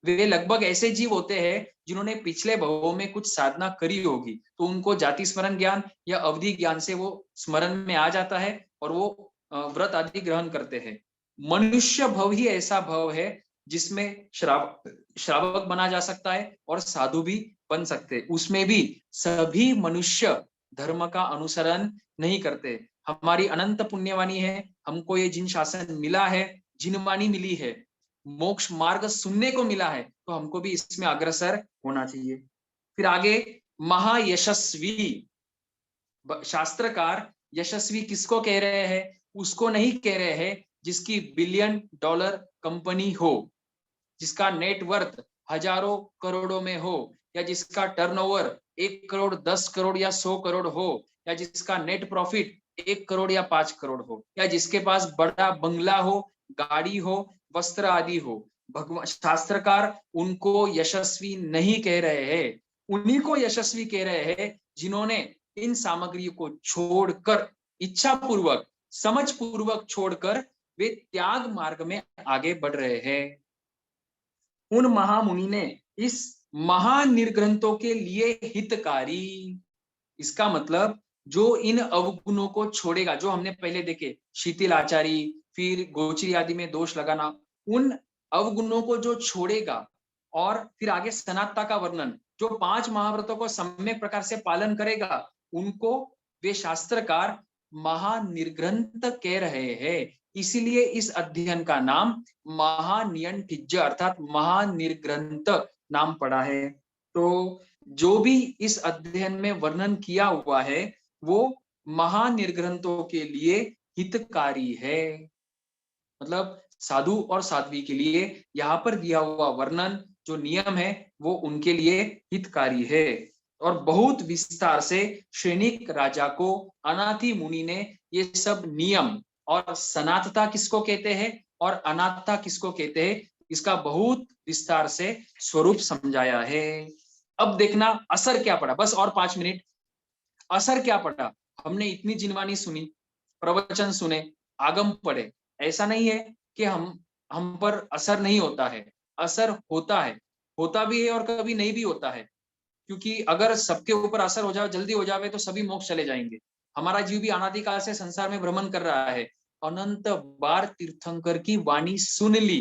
वे लगभग ऐसे जीव होते हैं जिन्होंने पिछले भवों में कुछ साधना करी होगी, तो उनको जाति स्मरण ज्ञान या अवधि ज्ञान से वो स्मरण में आ जाता है और वो व्रत आदि ग्रहण करते हैं। मनुष्य भव ही ऐसा भव है जिसमें श्रावक बना जा सकता है और साधु भी बन सकते हैं। उसमें भी सभी मनुष्य धर्म का अनुसरण नहीं करते। हमारी अनंत पुण्यवाणी है, हमको ये जिन शासन मिला है, जिन वाणी मिली है, मोक्ष मार्ग सुनने को मिला है, तो हमको भी इसमें अग्रसर होना चाहिए। फिर आगे महायशस्वी, शास्त्रकार यशस्वी किसको कह रहे हैं? उसको नहीं कह रहे हैं जिसकी $1 बिलियन कंपनी हो, जिसका नेटवर्थ हजारों करोड़ों में हो, या जिसका टर्नओवर 1 करोड़ 10 करोड़ या 100 करोड़ हो, या जिसका नेट प्रॉफिट 1 करोड़ या 5 करोड़ हो, या जिसके पास बड़ा बंगला हो, गाड़ी हो, वस्त्र आदि हो। भगवान शास्त्रकार उनको यशस्वी नहीं कह रहे हैं, उन्हीं को यशस्वी कह रहे हैं जिन्होंने इन सामग्रियों को छोड़कर, इच्छा पूर्वक, समझ पूर्वक छोड़कर वे त्याग मार्ग में आगे बढ़ रहे हैं। उन महामुनि ने इस महानिर्ग्रंथों के लिए हितकारी, इसका मतलब जो इन अवगुणों को छोड़ेगा, जो हमने पहले देखे शिथिल आचारी, फिर गोचरी आदि में दोष लगाना, उन अवगुणों को जो छोड़ेगा और फिर आगे सनातता का वर्णन, जो 5 महाव्रतों को सम्यक प्रकार से पालन करेगा, उनको वे शास्त्रकार महानिर्ग्रंथ कह रहे हैं। इसीलिए इस अध्ययन का नाम महानियंठिज्य अर्थात महानिर्ग्रंथ नाम पड़ा है। तो जो भी इस अध्ययन में वर्णन किया हुआ है वो महानिर्ग्रंथों के लिए हितकारी है, मतलब साधु और साध्वी के लिए यहाँ पर दिया हुआ वर्णन जो नियम है वो उनके लिए हितकारी है। और बहुत विस्तार से श्रेणिक राजा को अनाथि मुनि ने ये सब नियम और सनातता किसको कहते हैं और अनाथता किसको कहते हैं, इसका बहुत विस्तार से स्वरूप समझाया है। अब देखना असर क्या पड़ा, बस और 5 मिनट। असर क्या पड़ा? हमने इतनी जिनवानी सुनी, प्रवचन सुने, आगम पढ़े, ऐसा नहीं है कि हम पर असर नहीं होता है, असर होता है, होता भी है और कभी नहीं भी होता है। क्योंकि अगर सबके ऊपर असर हो जाए, जल्दी हो जाए तो सभी मोक्ष चले जाएंगे। हमारा जीव भी अनादिकाल से संसार में भ्रमण कर रहा है, अनंत बार तीर्थंकर की वाणी सुन ली,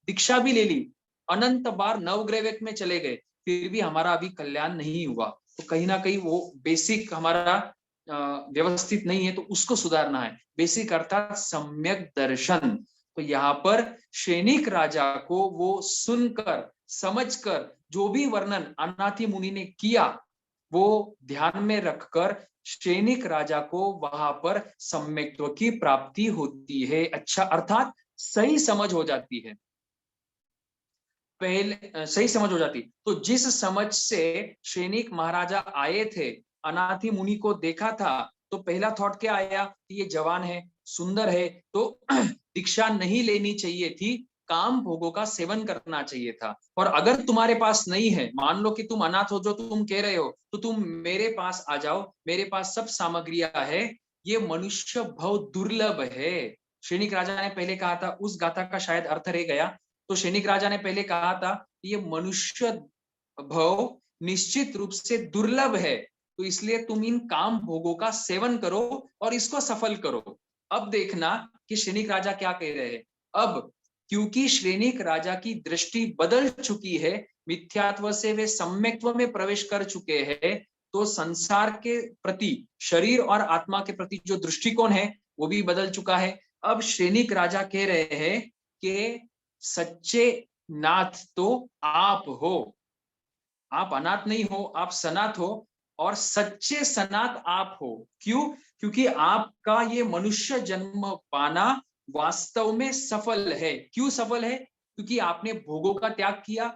दीक्षा भी ले ली, अनंत बार नवग्रह में चले गए, फिर भी हमारा अभी कल्याण नहीं हुआ। तो कहीं ना कहीं वो बेसिक हमारा व्यवस्थित नहीं है, तो उसको सुधारना है। बेसिक अर्थात सम्यक दर्शन। तो यहाँ पर सैनिक राजा को वो सुनकर समझकर जो भी वर्णन अनाथी मुनि ने किया वो ध्यान में रखकर सैनिक राजा को वहां पर सम्यक्त्व की प्राप्ति होती है। अच्छा, अर्थात सही समझ हो जाती है, पहले सही समझ हो जाती। तो जिस समझ से सैनिक महाराजा आए थे, अनाथी मुनि को देखा था, तो पहला थॉट क्या आया कि ये जवान है, सुंदर है, तो दीक्षा नहीं लेनी चाहिए थी, काम भोगों का सेवन करना चाहिए था। और अगर तुम्हारे पास नहीं है, मान लो कि तुम अनाथ हो जो तुम कह रहे हो, तो तुम मेरे पास आ जाओ, मेरे पास सब सामग्रियां है, ये मनुष्य भव दुर्लभ है। सैनिक राजा ने पहले कहा था, उस गाथा का शायद अर्थ रह गया, तो सैनिक राजा ने पहले कहा था ये मनुष्य भव निश्चित रूप से दुर्लभ है, तो इसलिए तुम इन काम भोगों का सेवन करो और इसको सफल करो। अब देखना कि सैनिक राजा क्या कह रहे हैं। अब क्योंकि सैनिक राजा की दृष्टि बदल चुकी है, मिथ्यात्व से वे सम्यक्त्व में प्रवेश कर चुके हैं, तो संसार के प्रति, शरीर और आत्मा के प्रति जो दृष्टिकोण है वो भी बदल चुका है। अब सैनिक राजा कह रहे हैं कि सच्चे नाथ तो आप हो, आप अनाथ नहीं हो, आप सनाथ हो, और सच्चे सनाथ आप हो। क्यों? क्योंकि आपका ये मनुष्य जन्म पाना वास्तव में सफल है। क्यों सफल है? क्योंकि आपने भोगों का त्याग किया,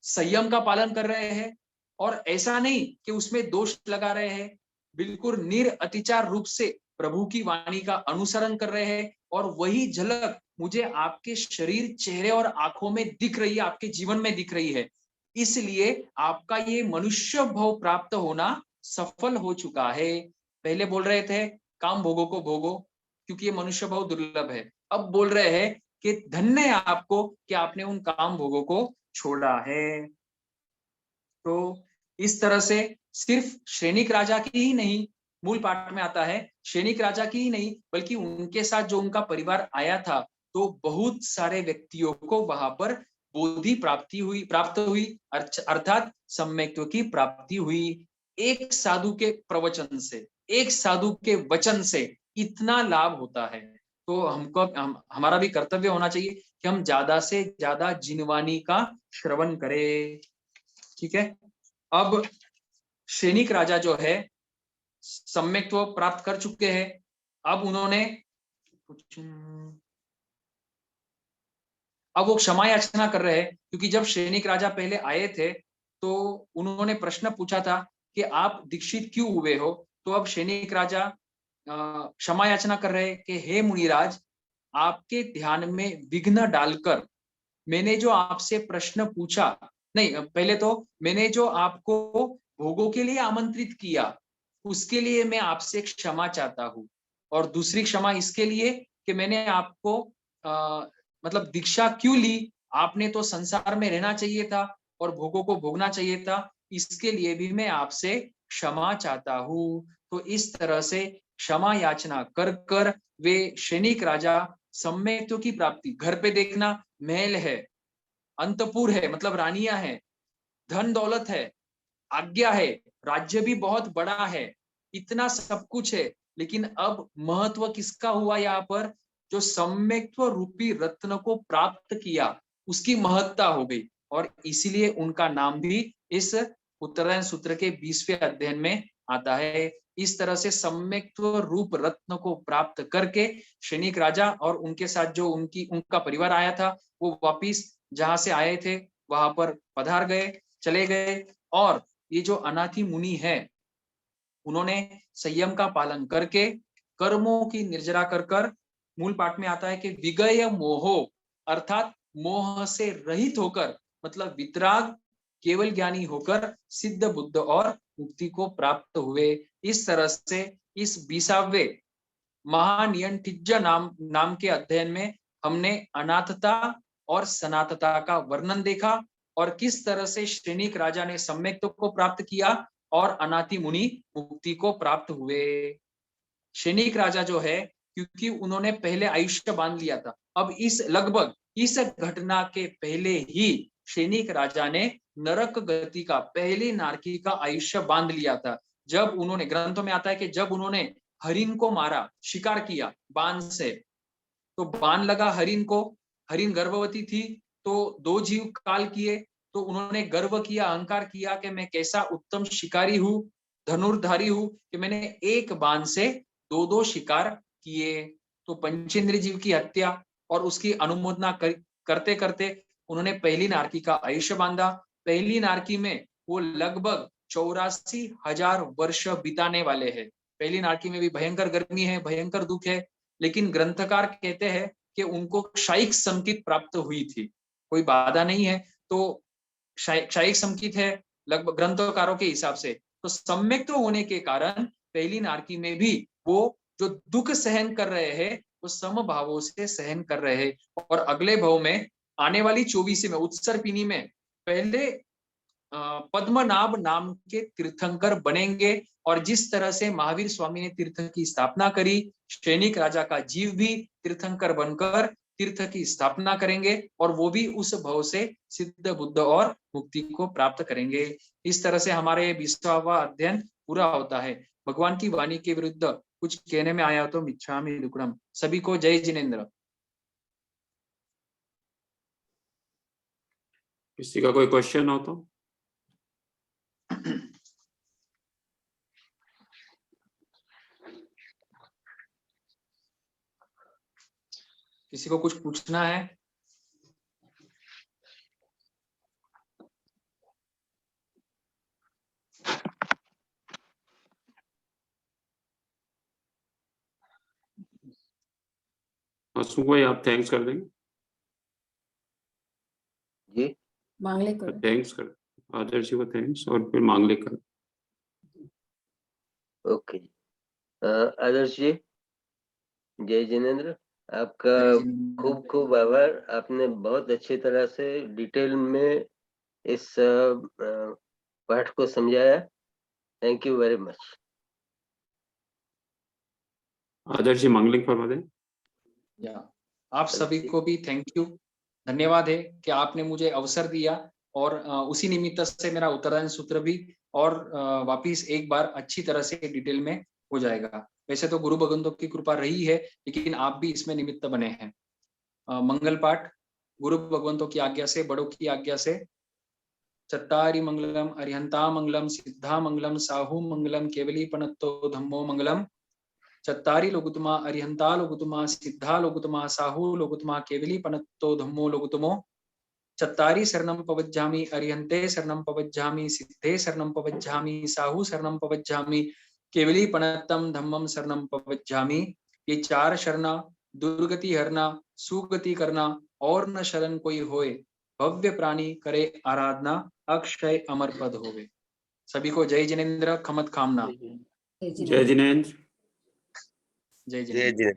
संयम का पालन कर रहे हैं, और ऐसा नहीं कि उसमें दोष लगा रहे हैं, बिल्कुल निरअतिचार रूप से प्रभु की वाणी का अनुसरण कर रहे हैं, और वही झलक मुझे आपके शरीर, चेहरे और आंखों में दिख रही है, आपके जीवन में दिख रही है। इसलिए आपका ये मनुष्य भव प्राप्त होना सफल हो चुका है। पहले बोल रहे थे काम भोगों को भोगो क्योंकि ये मनुष्य भव दुर्लभ है, अब बोल रहे हैं कि धन्य है आपको कि आपने उन काम भोगों को छोड़ा है। तो इस तरह से सिर्फ सैनिक राजा की ही नहीं, मूल पाठ में आता है, सैनिक राजा की ही नहीं बल्कि उनके साथ जो उनका परिवार आया था, तो बहुत सारे व्यक्तियों को वहां पर बोधि प्राप्त हुई, अर्थात सम्यक्त्व की प्राप्ति हुई। एक साधु के प्रवचन से, एक साधु के वचन से इतना लाभ होता है। तो हमारा भी कर्तव्य होना चाहिए कि हम ज्यादा से ज्यादा जिनवाणी का श्रवण करें। ठीक है, अब सैनिक राजा जो है सम्यक्त्व प्राप्त कर चुके हैं। अब उन्होंने अब वो क्षमा याचना कर रहे हैं, क्योंकि जब सैनिक राजा पहले आए थे तो उन्होंने प्रश्न पूछा था कि आप दीक्षित क्यों हुए हो। तो अब सैनिक राजा क्षमा याचना कर रहे हैं कि हे मुनिराज, आपके ध्यान में विघ्न डालकर मैंने जो आपसे प्रश्न पूछा, नहीं पहले तो मैंने जो आपको भोगों के लिए आमंत्रित किया उसके लिए मैं आपसे क्षमा चाहता हूँ, और दूसरी क्षमा इसके लिए कि मैंने आपको मतलब दीक्षा क्यों ली, आपने तो संसार में रहना चाहिए था और भोगों को भोगना चाहिए था, इसके लिए भी मैं आपसे क्षमा चाहता हूँ। तो इस तरह से क्षमा याचना कर कर वे सैनिक राजा सम्यक्त्व की प्राप्ति, घर पे देखना महल है, अंतपुर है मतलब रानियां है, धन दौलत है, आज्ञा है, राज्य भी बहुत बड़ा है, इतना सब कुछ है, लेकिन अब महत्व किसका हुआ यहाँ पर? जो सम्यक्त्व रूपी रत्न को प्राप्त किया उसकी महत्ता हो गई, और इसीलिए उनका नाम भी इस उत्तरायण सूत्र के 20वें अध्ययन में आता है। इस तरह से सम्यक्त्व रूप रत्न को प्राप्त करके सैनिक राजा और उनके साथ जो उनका परिवार आया था वो वापिस जहां से आए थे वहां पर पधार गए, चले गए। और ये जो अनाथी मुनि है उन्होंने संयम का पालन करके कर्मों की निर्जरा कर मूल पाठ में आता है कि विगय मोहो, अर्थात मोह से रहित होकर, मतलब वितराग केवल ज्ञानी होकर सिद्ध बुद्ध और मुक्ति को प्राप्त हुए। इस तरह से इस 20वें महानियंठिज्य नाम के अध्ययन में हमने अनाथता और सनातता का वर्णन देखा, और किस तरह से सैनिक राजा ने सम्यक्त्व को प्राप्त किया और अनाथी मुनि मुक्ति को प्राप्त हुए। शैनिक राजा जो है, क्योंकि उन्होंने पहले आयुष्य बांध लिया था, अब लगभग इस घटना के पहले ही शैनिक राजा ने नरक गति का, पहली नारकी का आयुष्य बांध लिया था। जब उन्होंने, ग्रंथों में आता है कि जब उन्होंने हरिण को मारा, शिकार किया बाण से, तो बाण लगा हरिण को, हरिण गर्भवती थी, तो 2 जीव काल किए, तो उन्होंने गर्व किया, अहंकार किया कि मैं कैसा उत्तम शिकारी हूं, धनुर्धारी हूं, कि मैंने एक बाण से 2 शिकार किए। तो पंचेंद्रिय जीव की हत्या और उसकी अनुमोदना करते करते उन्होंने पहली नारकी का आयुष्य बांधा। पहली नारकी में वो लगभग 84,000 वर्ष बिताने वाले हैं। पहली नारकी में भी भयंकर गर्मी है, भयंकर दुख है, लेकिन ग्रंथकार कहते हैं कि उनको क्षयिक संकित प्राप्त हुई थी, कोई बाधा नहीं है, तो क्षयिक संकित है लगभग ग्रंथकारों के हिसाब से। तो सम्यक तो होने के कारण पहली नारकी में भी वो जो दुख सहन कर रहे हैं, वो समभावों से सहन कर रहे हैं। और अगले भाव में आने वाली 24 में उत्सर्पिणी में पहले पद्मनाभ नाम के तीर्थंकर बनेंगे, और जिस तरह से महावीर स्वामी ने तीर्थ की स्थापना करी, शैनिक राजा का जीव भी तीर्थंकर बनकर तीर्थ की स्थापना करेंगे, और वो भी उस भव से सिद्ध बुद्ध और मुक्ति को प्राप्त करेंगे। इस तरह से हमारे 20वां अध्ययन पूरा होता है। भगवान की वाणी के विरुद्ध कुछ कहने में आया तो मिच्छामि दुक्कडम। सभी को जय जिनेन्द्र। किसी का कोई क्वेश्चन हो तो? किसी को कुछ पूछना है? भाई आप थैंक्स कर देंगे जी, मांगलिक करो। थैंक्स कर, आदर्श जी को थैंक्स और फिर मांगलिक कर। ओके। आदर्श जी, जय जिनेन्द्र। आपका खूब खूब आभार। आपने बहुत अच्छी तरह से डिटेल में इस पाठ को समझाया। Thank you very much. Adarsh ji मांगलिक फरमा दें। आप सभी को भी थैंक यू, धन्यवाद है कि आपने मुझे अवसर दिया, और उसी निमित्त से मेरा उत्तरदान सूत्र भी और वापिस एक बार अच्छी तरह से डिटेल में हो जाएगा। वैसे तो गुरु भगवंतों की कृपा रही है, लेकिन आप भी इसमें निमित्त बने हैं। मंगल पाठ गुरु भगवंतों की आज्ञा से, बड़ों की आज्ञा से। चत्तारि मंगलम अरिहंता मंगलम सिद्धा मंगलम साहू मंगलम केवली पनत्तो धम्मो मंगलम। चत्तारि लोकुतमा अरिहंता लोकुतमा सिद्धा लोकुतमा साहू लोकुतमा केवली पनत्तो धम्मो लोकुतमो। चत्तारि शरणं पवज्जामि अरिहंते शरणं पवज्जामि सिद्धे शरणं पवज्जामि साहू शरणं पवज्जामि केवली पनत्तम धम्मम शरणं पवज्जामि। ये 4 शरणा दुर्गति हरना, सुगति करना, और न शरण कोई होए, भव्य प्राणी करे आराधना, अक्षय अमर पद होवे। सभी को जय जिनेन्द्र, खमत खामना। जय जिनेन्द्र। जय जिनेन्द्र।